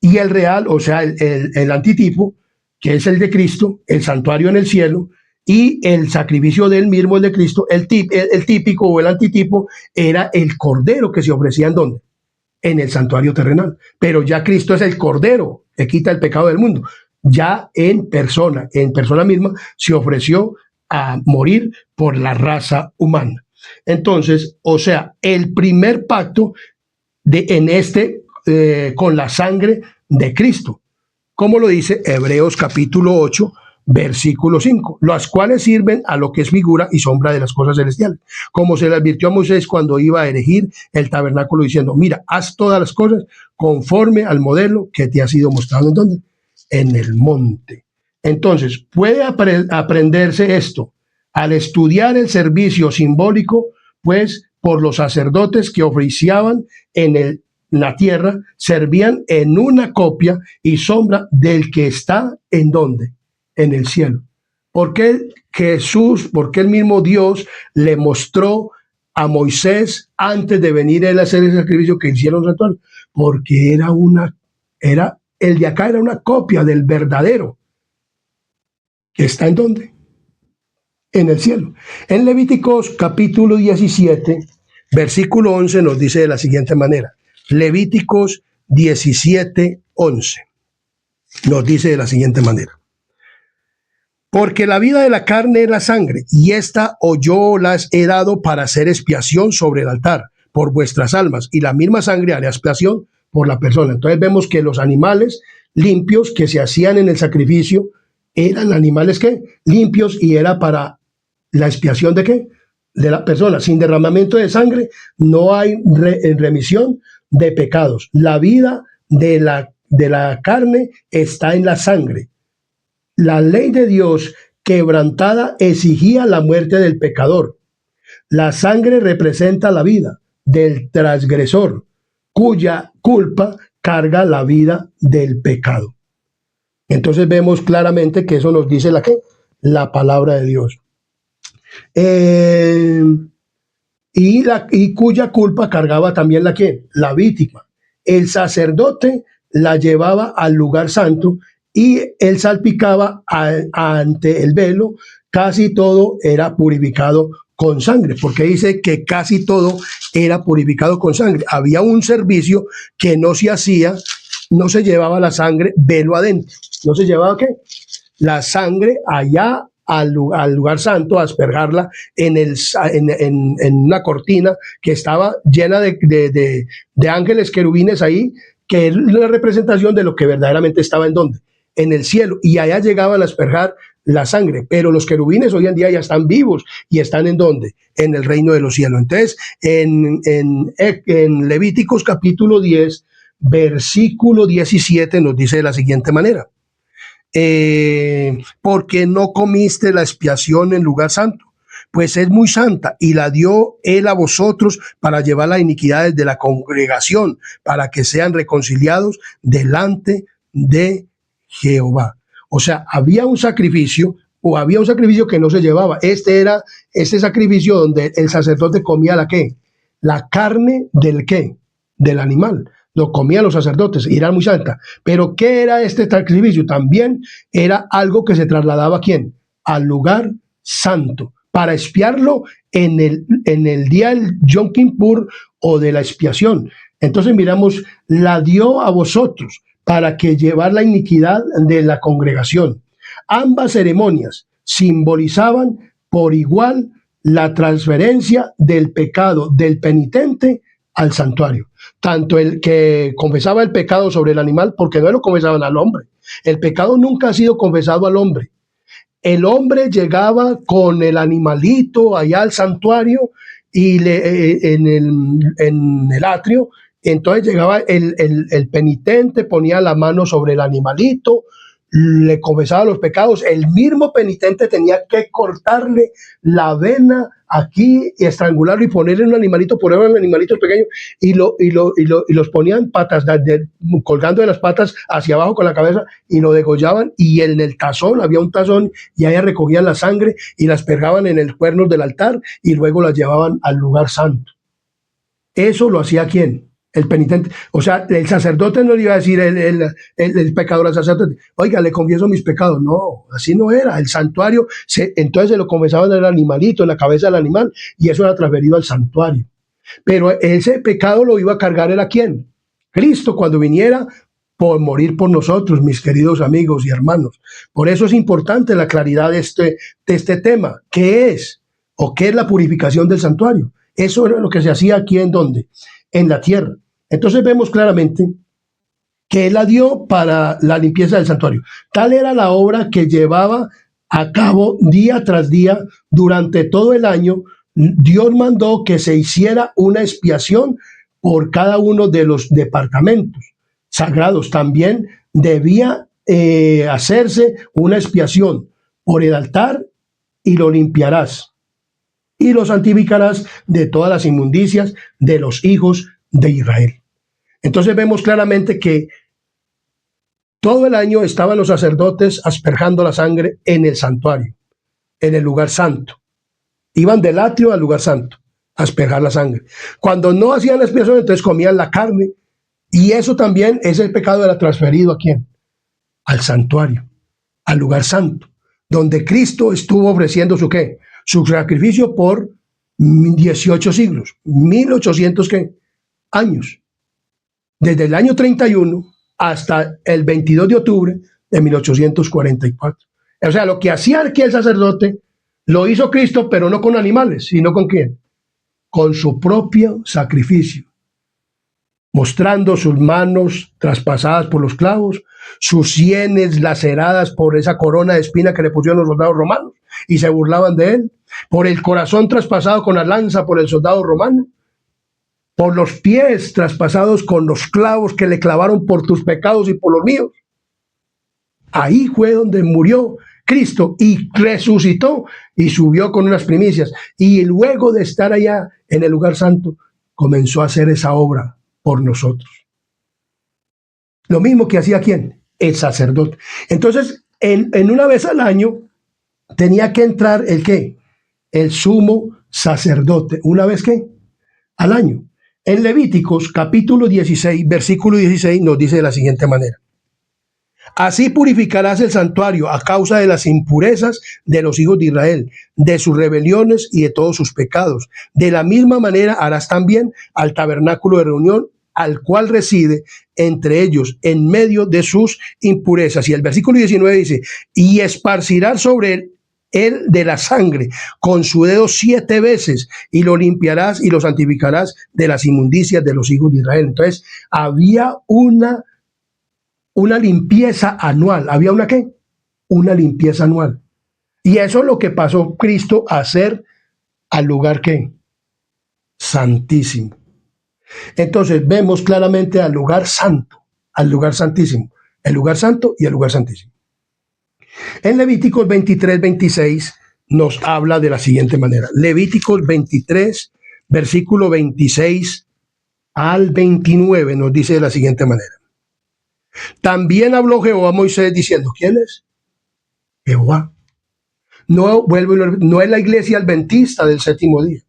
y el real, o sea, el antitipo, que es el de Cristo, el santuario en el cielo, y el sacrificio del mismo, el de Cristo, el típico o el antitipo, era el cordero que se ofrecía ¿en dónde? En el santuario terrenal. Pero ya Cristo es el cordero que quita el pecado del mundo. ya en persona misma, se ofreció a morir por la raza humana. Entonces, o sea, el primer pacto con la sangre de Cristo, como lo dice Hebreos capítulo 8, versículo 5, las cuales sirven a lo que es figura y sombra de las cosas celestiales, como se le advirtió a Moisés cuando iba a erigir el tabernáculo, diciendo, mira, haz todas las cosas conforme al modelo que te ha sido mostrado. ¿En dónde? En el monte. Entonces, puede aprenderse esto al estudiar el servicio simbólico, pues, por los sacerdotes que oficiaban en la tierra, servían en una copia y sombra del que está en donde, en el cielo. ¿Por qué el mismo Dios le mostró a Moisés antes de venir él a hacer el sacrificio que hicieron ritual? Porque el de acá era una copia del verdadero, que está en donde, en el cielo. En Levíticos capítulo 17, versículo 11 nos dice de la siguiente manera. Levíticos 17, 11 nos dice de la siguiente manera. Porque la vida de la carne es la sangre, y esta yo las he dado para hacer expiación sobre el altar por vuestras almas, y la misma sangre hará expiación por la persona. Entonces vemos que los animales limpios que se hacían en el sacrificio eran animales que limpios, y era para la expiación de qué, de la persona. Sin derramamiento de sangre no hay remisión de pecados. La vida de la carne está en la sangre. La ley de Dios quebrantada exigía la muerte del pecador. La sangre representa la vida del transgresor, cuya culpa carga la vida del pecado. Entonces vemos claramente que eso nos dice la palabra de Dios. Y cuya culpa cargaba también la víctima. El sacerdote la llevaba al lugar santo y él salpicaba ante el velo. Casi todo era purificado con sangre, porque dice que casi todo era purificado con sangre. Había un servicio que no se hacía, no se llevaba la sangre velo adentro. ¿No se llevaba qué? La sangre allá al lugar santo, a aspergarla en una cortina que estaba llena de ángeles querubines ahí, que es la representación de lo que verdaderamente estaba en donde, en el cielo, y allá llegaban a aspergar la sangre. Pero los querubines hoy en día ya están vivos y están en donde, en el reino de los cielos. Entonces, en Levíticos capítulo 10, versículo 17 nos dice de la siguiente manera. Porque no comiste la expiación en lugar santo, pues es muy santa, y la dio él a vosotros para llevar las iniquidades de la congregación, para que sean reconciliados delante de Jehová. O sea, había un sacrificio que no se llevaba. Este sacrificio donde el sacerdote comía la carne del animal. Lo comían los sacerdotes y era muy santa. Pero ¿qué era este sacrificio? También era algo que se trasladaba ¿a quién? Al lugar santo, para expiarlo en el día del Yom Kippur o de la expiación. Entonces miramos, la dio a vosotros para que llevar la iniquidad de la congregación. Ambas ceremonias simbolizaban por igual la transferencia del pecado del penitente al santuario. Tanto el que confesaba el pecado sobre el animal, porque no lo confesaban al hombre. El pecado nunca ha sido confesado al hombre. El hombre llegaba con el animalito allá al santuario y en el atrio. Entonces llegaba el penitente, ponía la mano sobre el animalito, le confesaba los pecados. El mismo penitente tenía que cortarle la vena aquí y estrangularlo y ponerle un animalito, ponerle un animalito pequeño y los ponían patas, colgando de las patas hacia abajo con la cabeza, y lo degollaban, y en el tazón, había un tazón, y ahí recogían la sangre y las pegaban en el cuerno del altar y luego las llevaban al lugar santo. Eso lo hacía ¿quién? El penitente. O sea, el sacerdote no le iba a decir el pecador al sacerdote, oiga, le confieso mis pecados. No, así no era. El santuario, entonces se lo confesaban al animalito, en la cabeza del animal, y eso era transferido al santuario. Pero ese pecado lo iba a cargar él ¿a quién? Cristo, cuando viniera por morir por nosotros, mis queridos amigos y hermanos. Por eso es importante la claridad de este tema. ¿Qué es? ¿O qué es la purificación del santuario? Eso era lo que se hacía aquí en donde, en la tierra. Entonces vemos claramente que él la dio para la limpieza del santuario. Tal era la obra que llevaba a cabo día tras día durante todo el año. Dios mandó que se hiciera una expiación por cada uno de los departamentos sagrados. También debía hacerse una expiación por el altar, y lo limpiarás y lo santificarás de todas las inmundicias de los hijos de Israel. Entonces vemos claramente que todo el año estaban los sacerdotes asperjando la sangre en el santuario, en el lugar santo. Iban del atrio al lugar santo a asperjar la sangre. Cuando no hacían la expiación, entonces comían la carne. Y eso también es el pecado, era transferido ¿a quién? Al santuario, al lugar santo, donde Cristo estuvo ofreciendo su ¿qué? Su sacrificio por 18 siglos, 1800 ¿qué? Años. Desde el año 31 hasta el 22 de octubre de 1844. O sea, lo que hacía aquí el sacerdote lo hizo Cristo, pero no con animales, sino con ¿quién? Con su propio sacrificio, mostrando sus manos traspasadas por los clavos, sus sienes laceradas por esa corona de espina que le pusieron los soldados romanos y se burlaban de él, por el corazón traspasado con la lanza por el soldado romano, por los pies traspasados con los clavos que le clavaron por tus pecados y por los míos. Ahí fue donde murió Cristo y resucitó y subió con unas primicias. Y luego de estar allá en el lugar santo, comenzó a hacer esa obra por nosotros. Lo mismo que hacía ¿quién? El sacerdote. Entonces, en una vez al año, tenía que entrar el ¿qué? El sumo sacerdote. ¿Una vez qué? Al año. En Levíticos capítulo 16, versículo 16 nos dice de la siguiente manera: así purificarás el santuario a causa de las impurezas de los hijos de Israel, de sus rebeliones y de todos sus pecados. De la misma manera harás también al tabernáculo de reunión, al cual reside entre ellos en medio de sus impurezas. Y el versículo 19 dice: y esparcirás sobre él de la sangre con su dedo 7 veces, y lo limpiarás y lo santificarás de las inmundicias de los hijos de Israel. Entonces, había una limpieza anual. ¿Había una qué? Una limpieza anual. Y eso es lo que pasó Cristo a hacer al lugar ¿qué? Santísimo. Entonces, vemos claramente al lugar santo, al lugar santísimo, el lugar santo y el lugar santísimo. En Levíticos 23, 26 nos habla de la siguiente manera. Levíticos 23, versículo 26 al 29 nos dice de la siguiente manera: también habló Jehová a Moisés diciendo, ¿quién es? Jehová. No es la iglesia adventista del séptimo día.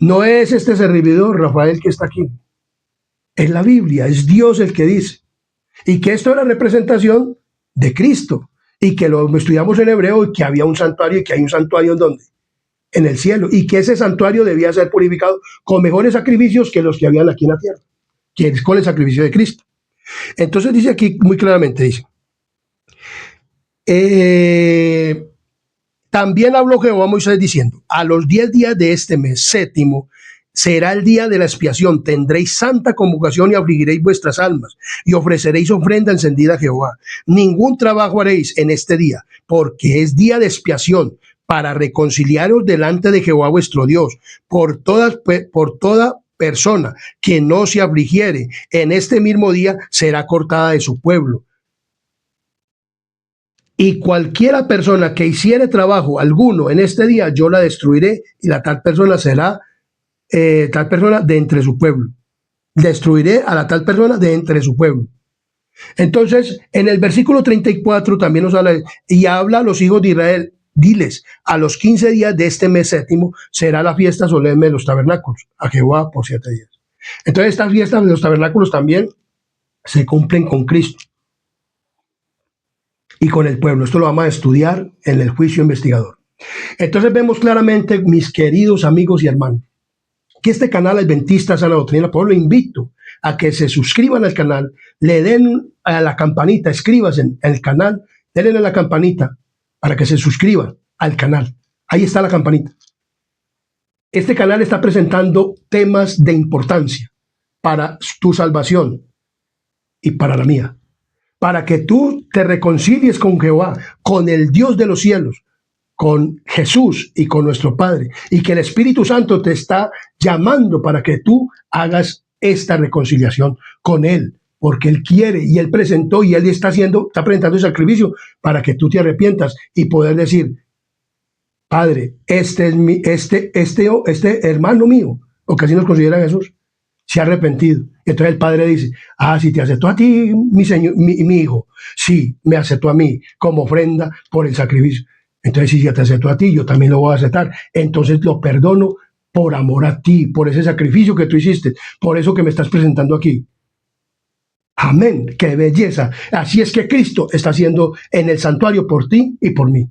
No es este servidor Rafael que está aquí. Es la Biblia, es Dios el que dice. Y que esto es la representación de Cristo. Y que lo estudiamos en hebreo, y que había un santuario, y que hay un santuario ¿en dónde? En el cielo. Y que ese santuario debía ser purificado con mejores sacrificios que los que habían aquí en la tierra, que es con el sacrificio de Cristo. Entonces dice aquí muy claramente, dice, también habló Jehová a Moisés diciendo, a los 10 días de este mes séptimo será el día de la expiación, tendréis santa convocación y afligiréis vuestras almas y ofreceréis ofrenda encendida a Jehová. Ningún trabajo haréis en este día, porque es día de expiación, para reconciliaros delante de Jehová vuestro Dios. Por toda persona que no se afligiere en este mismo día será cortada de su pueblo. Y cualquiera persona que hiciere trabajo alguno en este día, yo la destruiré, y la tal persona será tal persona de entre su pueblo. Destruiré a la tal persona de entre su pueblo. Entonces, en el versículo 34 también nos habla, y habla a los hijos de Israel, diles, a los 15 días de este mes séptimo será la fiesta solemne de los tabernáculos, a Jehová por 7 días. Entonces, estas fiestas de los tabernáculos también se cumplen con Cristo y con el pueblo. Esto lo vamos a estudiar en el juicio investigador. Entonces vemos claramente, mis queridos amigos y hermanos, que este canal Adventista Sana Doctrina, por lo invito a que se suscriban al canal, le den a la campanita, escribas en el canal, denle a la campanita para que se suscriban al canal. Ahí está la campanita. Este canal está presentando temas de importancia para tu salvación y para la mía, para que tú te reconcilies con Jehová, con el Dios de los cielos, con Jesús y con nuestro Padre, y que el Espíritu Santo te está llamando para que tú hagas esta reconciliación con Él, porque Él quiere y Él presentó y Él está presentando el sacrificio para que tú te arrepientas y poder decir: Padre, este hermano mío, o que así nos considera Jesús, se ha arrepentido. Entonces el Padre dice: si te aceptó a ti, mi señor, mi hijo, sí, me aceptó a mí como ofrenda por el sacrificio. Entonces, si ya te aceptó a ti, yo también lo voy a aceptar. Entonces lo perdono por amor a ti, por ese sacrificio que tú hiciste, por eso que me estás presentando aquí. Amén, qué belleza. Así es que Cristo está haciendo en el santuario por ti y por mí.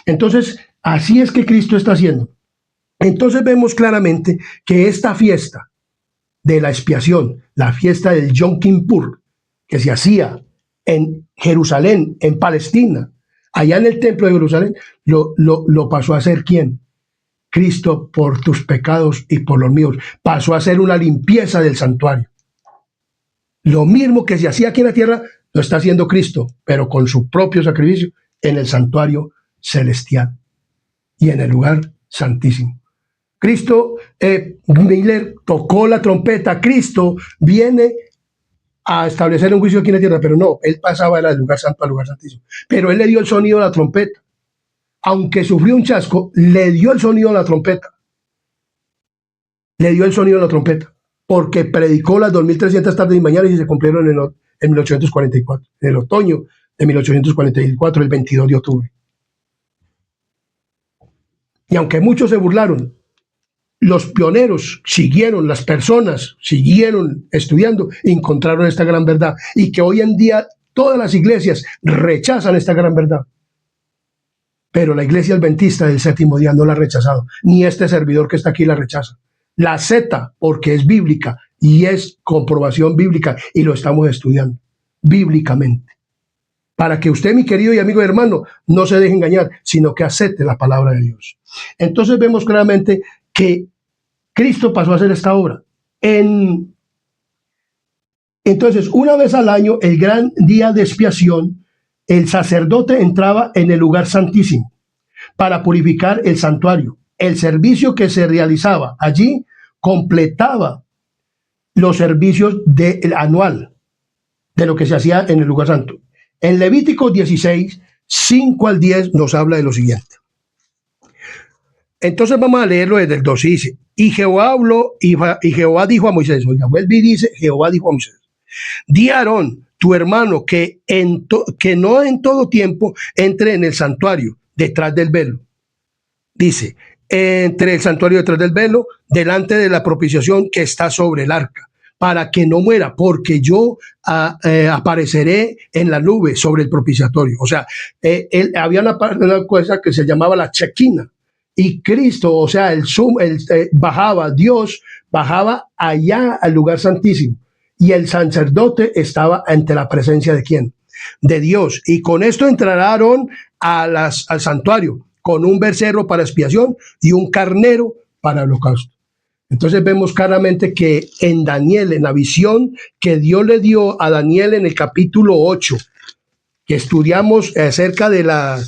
Entonces, así es que Cristo está haciendo. Entonces vemos claramente que esta fiesta de la expiación, la fiesta del Yom Kippur, que se hacía en Jerusalén, en Palestina, allá en el templo de Jerusalén, lo pasó a hacer ¿quién? Cristo, por tus pecados y por los míos. Pasó a hacer una limpieza del santuario. Lo mismo que se hacía aquí en la tierra, lo está haciendo Cristo, pero con su propio sacrificio en el santuario celestial y en el lugar santísimo. Cristo, Miller tocó la trompeta. Cristo viene a establecer un juicio aquí en la tierra, pero no, él pasaba del lugar santo al lugar santísimo. Pero él le dio el sonido a la trompeta. Aunque sufrió un chasco, le dio el sonido a la trompeta. Le dio el sonido a la trompeta, porque predicó las 2300 tardes y mañanas y se cumplieron en 1844, en el otoño de 1844, el 22 de octubre. Y aunque muchos se burlaron, los pioneros siguieron, las personas siguieron estudiando y encontraron esta gran verdad. Y que hoy en día todas las iglesias rechazan esta gran verdad. Pero la iglesia adventista del séptimo día no la ha rechazado, ni este servidor que está aquí la rechaza. La acepta porque es bíblica y es comprobación bíblica y lo estamos estudiando bíblicamente. Para que usted, mi querido y amigo y hermano, no se deje engañar, sino que acepte la palabra de Dios. Entonces vemos claramente que Cristo pasó a hacer esta obra. Entonces, una vez al año, el gran día de expiación, el sacerdote entraba en el lugar santísimo para purificar el santuario. El servicio que se realizaba allí completaba los servicios anual de lo que se hacía en el lugar santo. En Levítico 16, 5 al 10 nos habla de lo siguiente. Entonces vamos a leerlo desde el 2. Dice: y Jehová habló, y Jehová dijo a Moisés, oiga, vuelve y dice, Jehová dijo a Moisés: di a Aarón, tu hermano, que no en todo tiempo entre en el santuario detrás del velo. Dice: entre el santuario detrás del velo, delante de la propiciación que está sobre el arca, para que no muera, porque yo apareceré en la nube sobre el propiciatorio. O sea, había una cosa que se llamaba la chequina, y Cristo, o sea, Dios bajaba allá al lugar santísimo, y el sacerdote estaba ante la presencia de ¿quién? De Dios. Y con esto entraron al santuario, con un becerro para expiación y un carnero para holocausto. Entonces vemos claramente que en Daniel, en la visión que Dios le dio a Daniel en el capítulo 8, que estudiamos acerca de la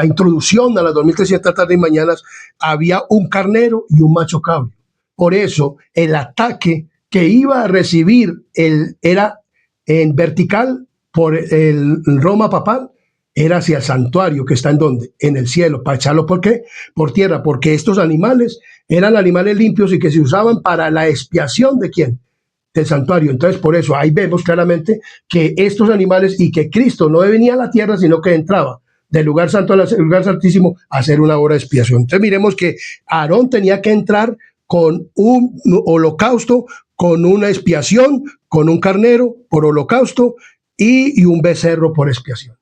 introducción a las 2300 tardes y mañanas, había un carnero y un macho cabrio. Por eso el ataque que iba a recibir era en vertical por el Roma papal, era hacia el santuario, que está en ¿dónde? En el cielo. Para echarlo, ¿por qué? Por tierra, porque estos animales eran animales limpios y que se usaban para la expiación ¿de quién? Del santuario. Entonces, por eso ahí vemos claramente que estos animales, y que Cristo no venía a la tierra, sino que entraba del lugar santo al lugar santísimo a hacer una obra de expiación. Entonces miremos que Aarón tenía que entrar con un holocausto, con una expiación, con un carnero por holocausto y un becerro por expiación.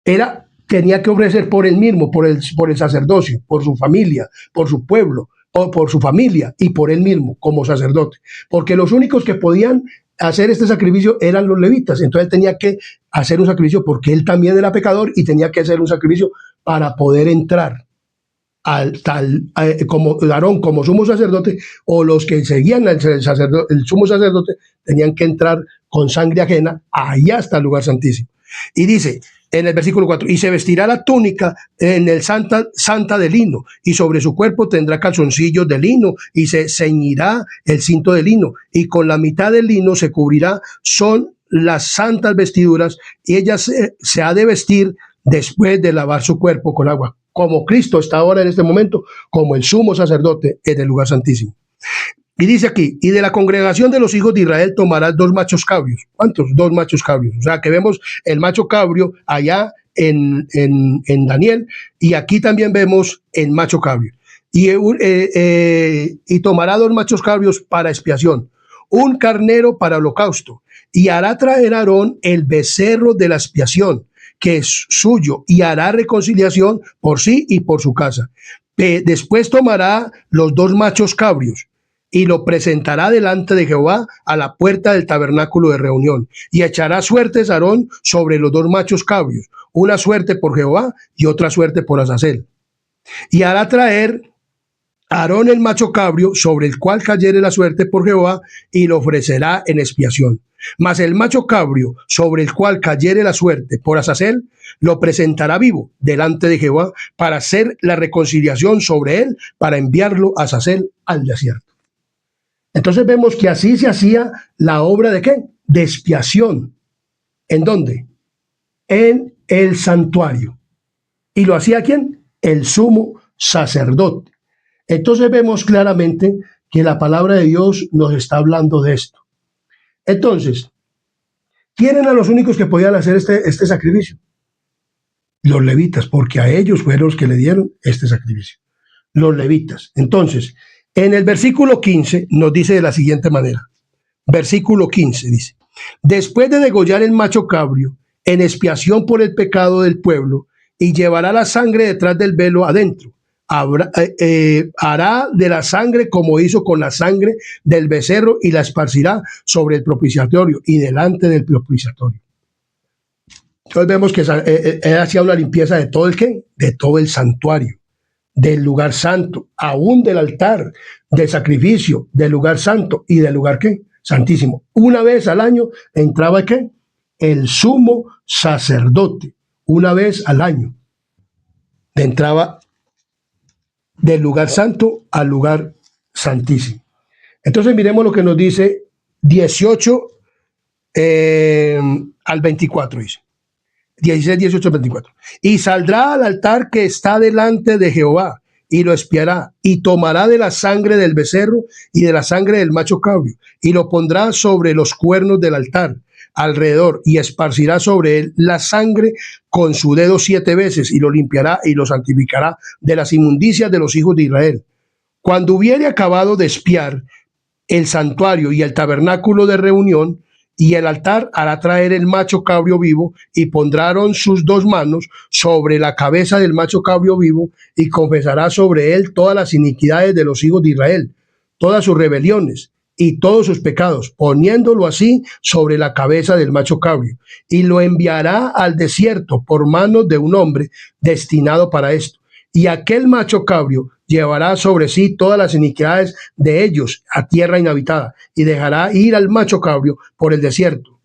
Era tenía que ofrecer por él mismo, por el sacerdocio, por su familia, por su pueblo, por su familia y por él mismo como sacerdote. Porque los únicos que podían hacer este sacrificio eran los levitas. Entonces él tenía que hacer un sacrificio porque él también era pecador y tenía que hacer un sacrificio para poder entrar como Aarón como sumo sacerdote, o los que seguían el sumo sacerdote tenían que entrar con sangre ajena allá hasta el lugar santísimo. Y dice en el versículo 4, y se vestirá la túnica en el santa de lino, y sobre su cuerpo tendrá calzoncillos de lino, y se ceñirá el cinto de lino, y con la mitad del lino se cubrirá, son las santas vestiduras, y ella se ha de vestir después de lavar su cuerpo con agua, como Cristo está ahora en este momento, como el sumo sacerdote en el lugar santísimo. Y dice aquí, y de la congregación de los hijos de Israel tomarás 2 machos cabrios. ¿Cuántos? 2 machos cabrios. O sea, que vemos el macho cabrio allá en Daniel, y aquí también vemos el macho cabrio. Y tomará 2 machos cabrios para expiación, un carnero para holocausto, y hará traer a Aarón el becerro de la expiación, que es suyo, y hará reconciliación por sí y por su casa. Después tomará los 2 machos cabrios, y lo presentará delante de Jehová a la puerta del tabernáculo de reunión, y echará suertes Aarón sobre los 2 machos cabrios, una suerte por Jehová y otra suerte por Azazel. Y hará traer Aarón el macho cabrio sobre el cual cayere la suerte por Jehová, y lo ofrecerá en expiación. Mas el macho cabrio sobre el cual cayere la suerte por Azazel, lo presentará vivo delante de Jehová para hacer la reconciliación sobre él, para enviarlo a Azazel al desierto. Entonces vemos que así se hacía la obra de ¿qué? De expiación. ¿En dónde? En el santuario. ¿Y lo hacía quién? El sumo sacerdote. Entonces vemos claramente que la palabra de Dios nos está hablando de esto. Entonces, ¿quién eran los únicos que podían hacer este sacrificio? Los levitas, porque a ellos fueron los que le dieron este sacrificio. Los levitas. Entonces, en el versículo 15 nos dice de la siguiente manera. Versículo 15 dice, después de degollar el macho cabrio en expiación por el pecado del pueblo, y llevará la sangre detrás del velo adentro, hará de la sangre como hizo con la sangre del becerro, y la esparcirá sobre el propiciatorio y delante del propiciatorio. Entonces vemos que él hacía una limpieza de todo el ¿qué? De todo el santuario, del lugar santo, aún del altar de sacrificio, del lugar santo y del lugar ¿qué? Santísimo. Una vez al año entraba ¿qué? El sumo sacerdote. Una vez al año entraba del lugar santo al lugar santísimo. Entonces miremos lo que nos dice 18 al 24, dice. 16, 18, 24. Y saldrá al altar que está delante de Jehová, y lo expiará, y tomará de la sangre del becerro y de la sangre del macho cabrio, y lo pondrá sobre los cuernos del altar alrededor, y esparcirá sobre él la sangre con su dedo 7 veces, y lo limpiará y lo santificará de las inmundicias de los hijos de Israel. Cuando hubiere acabado de expiar el santuario y el tabernáculo de reunión y el altar, hará traer el macho cabrio vivo, y pondrán sus 2 manos sobre la cabeza del macho cabrio vivo, y confesará sobre él todas las iniquidades de los hijos de Israel, todas sus rebeliones y todos sus pecados, poniéndolo así sobre la cabeza del macho cabrio, y lo enviará al desierto por manos de un hombre destinado para esto. Y aquel macho cabrio llevará sobre sí todas las iniquidades de ellos a tierra inhabitada, y dejará ir al macho cabrio por el desierto.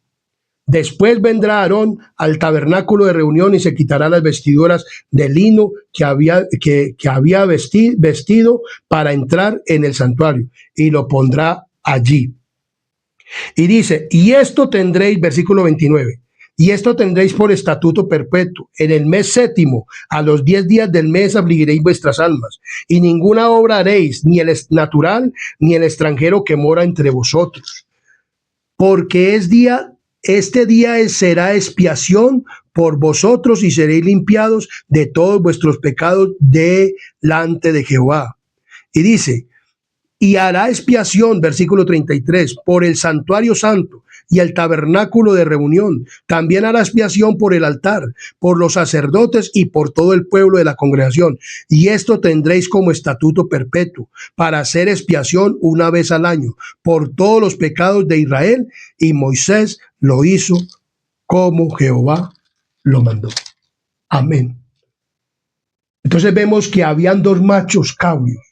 Después vendrá Aarón al tabernáculo de reunión, y se quitará las vestiduras de lino que había vestido para entrar en el santuario, y lo pondrá allí. Y dice, y esto tendréis, versículo 29, y esto tendréis por estatuto perpetuo. En el mes 7, a los 10 días del mes, afligiréis vuestras almas, y ninguna obra haréis, ni el natural, ni el extranjero que mora entre vosotros. Porque este día será expiación por vosotros, y seréis limpiados de todos vuestros pecados delante de Jehová. Y dice, y hará expiación, versículo 33, por el santuario santo, y el tabernáculo de reunión. También hará expiación por el altar, por los sacerdotes y por todo el pueblo de la congregación. Y esto tendréis como estatuto perpetuo, para hacer expiación una vez al año, por todos los pecados de Israel. Y Moisés lo hizo como Jehová lo mandó. Amén. Entonces vemos que habían dos machos cabríos,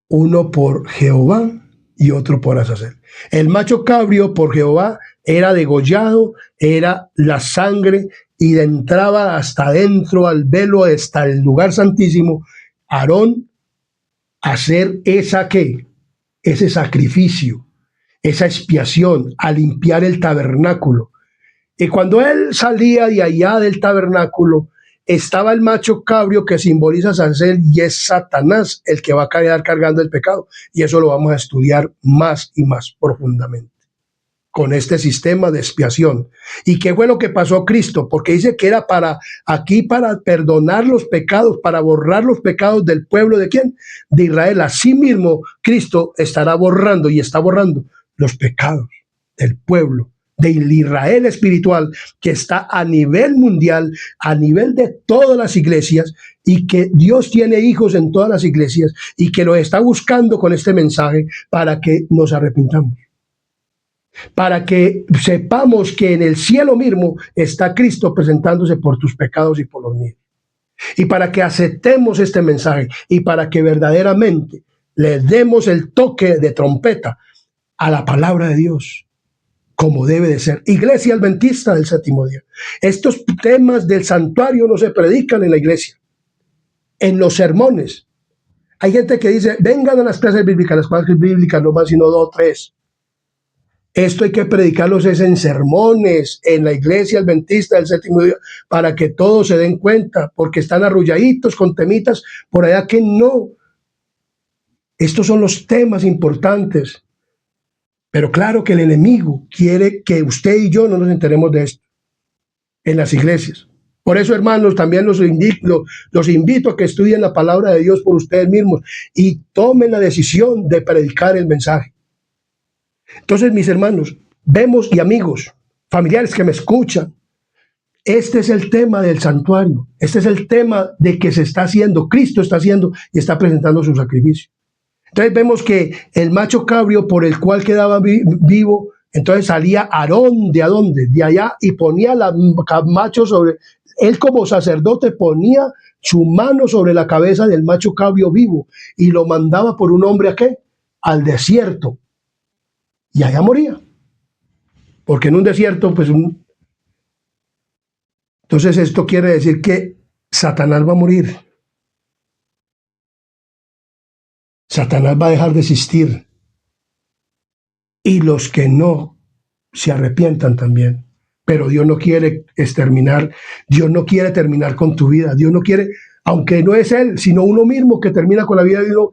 uno por Jehová y otro por Azazel. El macho cabrio por Jehová era degollado, era la sangre, y entraba hasta dentro al velo, hasta el lugar santísimo, Aarón a hacer ese sacrificio, esa expiación, a limpiar el tabernáculo. Y cuando él salía de allá del tabernáculo, estaba el macho cabrio que simboliza a Azazel, y es Satanás el que va a quedar cargando el pecado. Y eso lo vamos a estudiar más y más profundamente con este sistema de expiación. ¿Y qué fue lo que pasó a Cristo? Porque dice que era para perdonar los pecados, para borrar los pecados del pueblo. ¿De quién? De Israel. Asimismo, Cristo estará borrando y está borrando los pecados del pueblo, del Israel espiritual, que está a nivel mundial, a nivel de todas las iglesias, y que Dios tiene hijos en todas las iglesias y que los está buscando con este mensaje para que nos arrepintamos, para que sepamos que en el cielo mismo está Cristo presentándose por tus pecados y por los míos, y para que aceptemos este mensaje y para que verdaderamente le demos el toque de trompeta a la palabra de Dios, como debe de ser. Iglesia Adventista del Séptimo Día. Estos temas del santuario no se predican en la iglesia, en los sermones. Hay gente que dice, vengan a las clases bíblicas. Las clases bíblicas no más sino 2 o 3. Esto hay que predicarlos es en sermones, en la Iglesia Adventista del Séptimo Día, para que todos se den cuenta, porque están arrulladitos con temitas por allá que no. Estos son los temas importantes. Pero claro que el enemigo quiere que usted y yo no nos enteremos de esto en las iglesias. Por eso, hermanos, también los invito a que estudien la palabra de Dios por ustedes mismos y tomen la decisión de predicar el mensaje. Entonces, mis hermanos, vemos, y amigos, familiares que me escuchan, este es el tema del santuario. Este es el tema de que se está haciendo, Cristo está haciendo y está presentando su sacrificio. Entonces vemos que el macho cabrio por el cual quedaba vivo, entonces salía Aarón, ¿de a dónde? De allá, y ponía la macho sobre, él como sacerdote ponía su mano sobre la cabeza del macho cabrio vivo y lo mandaba por un hombre ¿a qué? Al desierto. Y allá moría. Porque en un desierto, pues Entonces esto quiere decir que Satanás va a morir. Satanás va a dejar de existir. Y los que no se arrepientan también. Pero Dios no quiere exterminar. Dios no quiere terminar con tu vida. Dios no quiere, aunque no es Él, sino uno mismo que termina con la vida de uno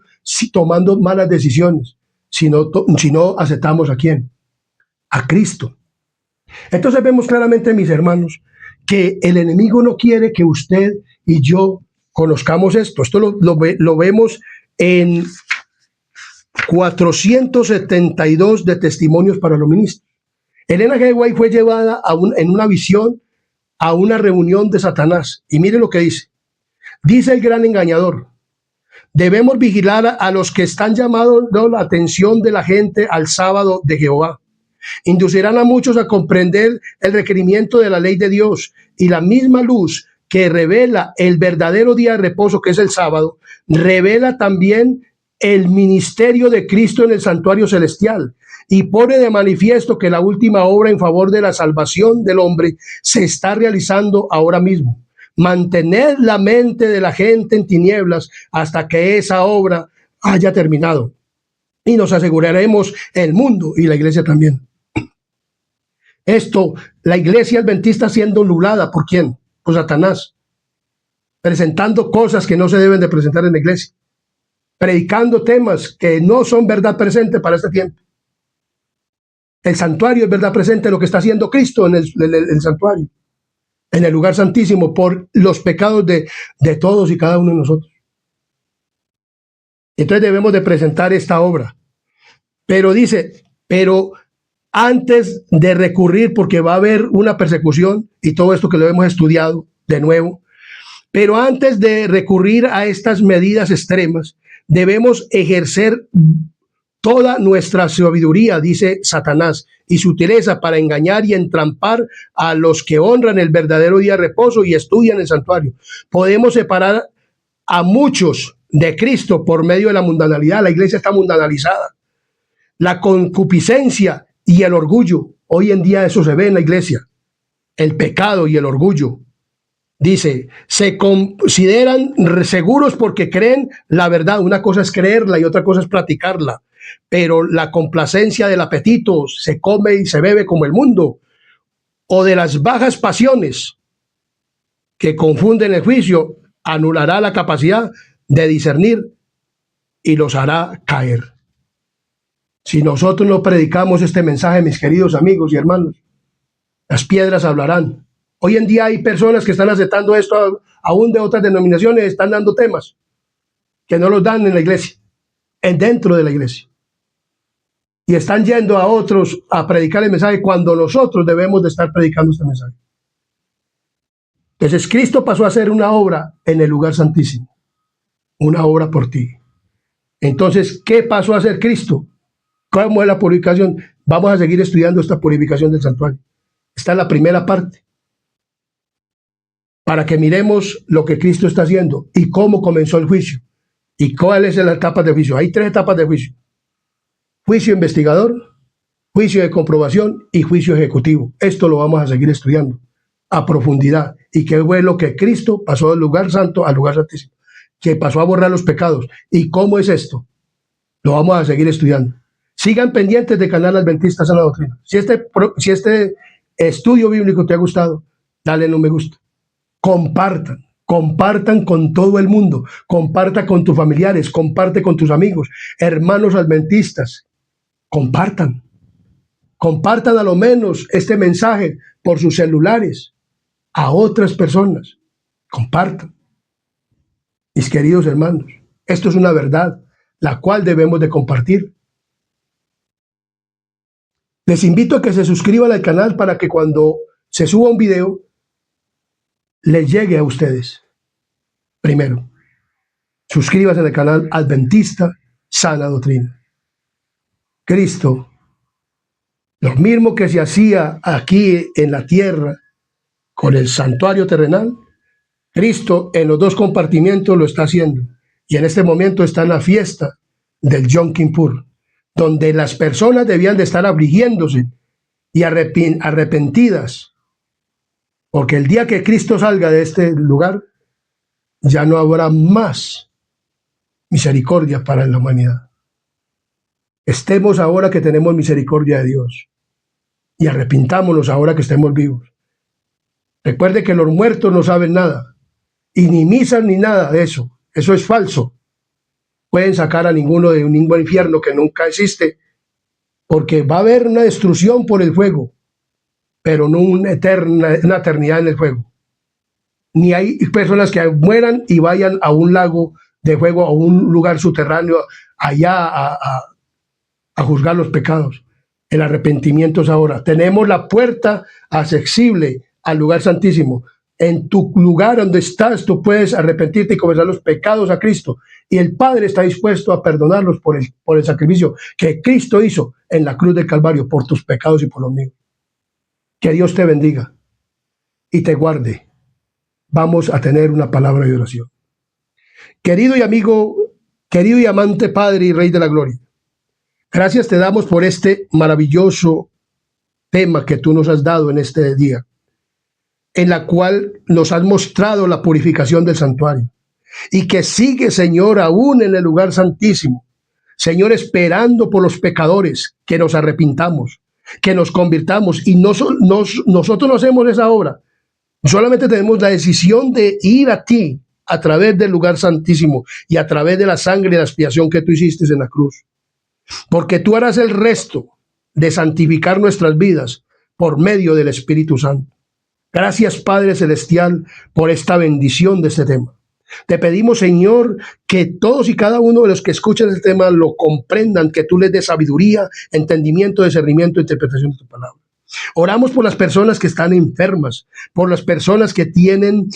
tomando malas decisiones. Si no aceptamos ¿a quién? A Cristo. Entonces vemos claramente, mis hermanos, que el enemigo no quiere que usted y yo conozcamos esto. Esto lo vemos en 472 de testimonios para los ministros. Elena G. White fue llevada en una visión a una reunión de Satanás. Y mire lo que dice. Dice el gran engañador: debemos vigilar a los que están llamando la atención de la gente al sábado de Jehová. Inducirán a muchos a comprender el requerimiento de la ley de Dios, y la misma luz que revela el verdadero día de reposo, que es el sábado, revela también el ministerio de Cristo en el santuario celestial y pone de manifiesto que la última obra en favor de la salvación del hombre se está realizando ahora mismo. Mantened la mente de la gente en tinieblas hasta que esa obra haya terminado, y nos aseguraremos el mundo y la iglesia también. Esto, la iglesia adventista siendo nublada, ¿por quién? Por Satanás, presentando cosas que no se deben de presentar en la iglesia, predicando temas que no son verdad presente para este tiempo. El santuario es verdad presente, lo que está haciendo Cristo en el santuario, en el lugar santísimo, por los pecados de todos y cada uno de nosotros. Entonces debemos de presentar esta obra. Pero dice, pero antes de recurrir, porque va a haber una persecución y todo esto que lo hemos estudiado de nuevo, pero antes de recurrir a estas medidas extremas, debemos ejercer toda nuestra sabiduría, dice Satanás, y sutileza para engañar y entrampar a los que honran el verdadero día de reposo y estudian el santuario. Podemos separar a muchos de Cristo por medio de la mundanalidad. La iglesia está mundanalizada. La concupiscencia y el orgullo. Hoy en día eso se ve en la iglesia. El pecado y el orgullo. Dice, se consideran seguros porque creen la verdad. Una cosa es creerla y otra cosa es practicarla. Pero la complacencia del apetito, se come y se bebe como el mundo, o de las bajas pasiones que confunden el juicio, anulará la capacidad de discernir y los hará caer. Si nosotros no predicamos este mensaje, mis queridos amigos y hermanos, las piedras hablarán. Hoy en día hay personas que están aceptando esto, aún de otras denominaciones, están dando temas que no los dan en la iglesia, dentro de la iglesia. Y están yendo a otros a predicar el mensaje cuando nosotros debemos de estar predicando este mensaje. Entonces Cristo pasó a hacer una obra en el lugar santísimo, una obra por ti. Entonces, ¿qué pasó a hacer Cristo? ¿Cómo es la purificación? Vamos a seguir estudiando esta purificación del santuario. Esta es la primera parte, para que miremos lo que Cristo está haciendo y cómo comenzó el juicio y cuáles son las etapas de juicio. Hay 3 etapas de juicio: juicio investigador, juicio de comprobación y juicio ejecutivo. Esto lo vamos a seguir estudiando a profundidad. Y qué fue lo que Cristo pasó del lugar santo al lugar santísimo, que pasó a borrar los pecados. ¿Y cómo es esto? Lo vamos a seguir estudiando. Sigan pendientes del canal Adventista Sana Doctrina. Si este estudio bíblico te ha gustado, dale un me gusta. Compartan con todo el mundo. Comparta con tus familiares, comparte con tus amigos, hermanos adventistas. Compartan a lo menos este mensaje por sus celulares a otras personas. Compartan. Mis queridos hermanos, esto es una verdad la cual debemos de compartir. Les invito a que se suscriban al canal para que cuando se suba un video les llegue a ustedes. Primero, suscríbase al canal Adventista Sana Doctrina. Cristo, lo mismo que se hacía aquí en la tierra con el santuario terrenal, Cristo en los 2 compartimientos lo está haciendo. Y en este momento está en la fiesta del Yom Kippur, donde las personas debían de estar afligiéndose y arrepentidas, porque el día que Cristo salga de este lugar, ya no habrá más misericordia para la humanidad. Estemos ahora que tenemos misericordia de Dios y arrepintámonos ahora que estemos vivos. Recuerde que los muertos no saben nada, y ni misa ni nada de eso. Eso es falso. Pueden sacar a ninguno de un ningún infierno que nunca existe, porque va a haber una destrucción por el fuego, pero no una eternidad en el fuego. Ni hay personas que mueran y vayan a un lago de fuego, a un lugar subterráneo, allá a juzgar los pecados. El arrepentimiento es ahora. Tenemos la puerta accesible al lugar santísimo. En tu lugar donde estás, tú puedes arrepentirte y confesar los pecados a Cristo. Y el Padre está dispuesto a perdonarlos por el sacrificio que Cristo hizo en la cruz del Calvario por tus pecados y por los míos. Que Dios te bendiga y te guarde. Vamos a tener una palabra de oración. Querido y amigo, querido y amante Padre y Rey de la Gloria, gracias te damos por este maravilloso tema que tú nos has dado en este día, en la cual nos has mostrado la purificación del santuario y que sigue, Señor, aún en el lugar santísimo, Señor, esperando por los pecadores que nos arrepintamos, que nos convirtamos, y nosotros no hacemos esa obra. Solamente tenemos la decisión de ir a ti a través del lugar santísimo y a través de la sangre y la expiación que tú hiciste en la cruz. Porque tú harás el resto de santificar nuestras vidas por medio del Espíritu Santo. Gracias, Padre Celestial, por esta bendición de este tema. Te pedimos, Señor, que todos y cada uno de los que escuchan el tema lo comprendan, que tú les des sabiduría, entendimiento, discernimiento, interpretación de tu palabra. Oramos por las personas que están enfermas, por las personas que tienen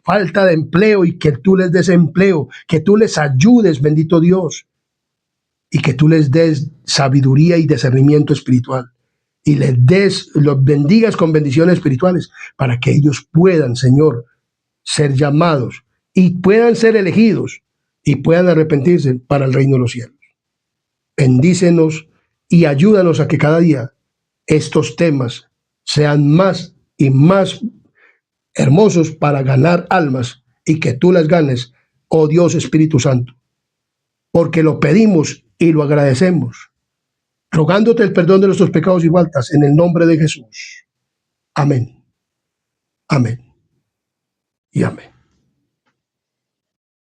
falta de empleo y que tú les des empleo, que tú les ayudes, bendito Dios, y que tú les des sabiduría y discernimiento espiritual. Y les des, los bendigas con bendiciones espirituales para que ellos puedan, Señor, ser llamados y puedan ser elegidos y puedan arrepentirse para el reino de los cielos. Bendícenos y ayúdanos a que cada día estos temas sean más y más hermosos para ganar almas y que tú las ganes, oh Dios Espíritu Santo, porque lo pedimos y lo agradecemos, rogándote el perdón de nuestros pecados y faltas en el nombre de Jesús. Amén. Amén. Y amén.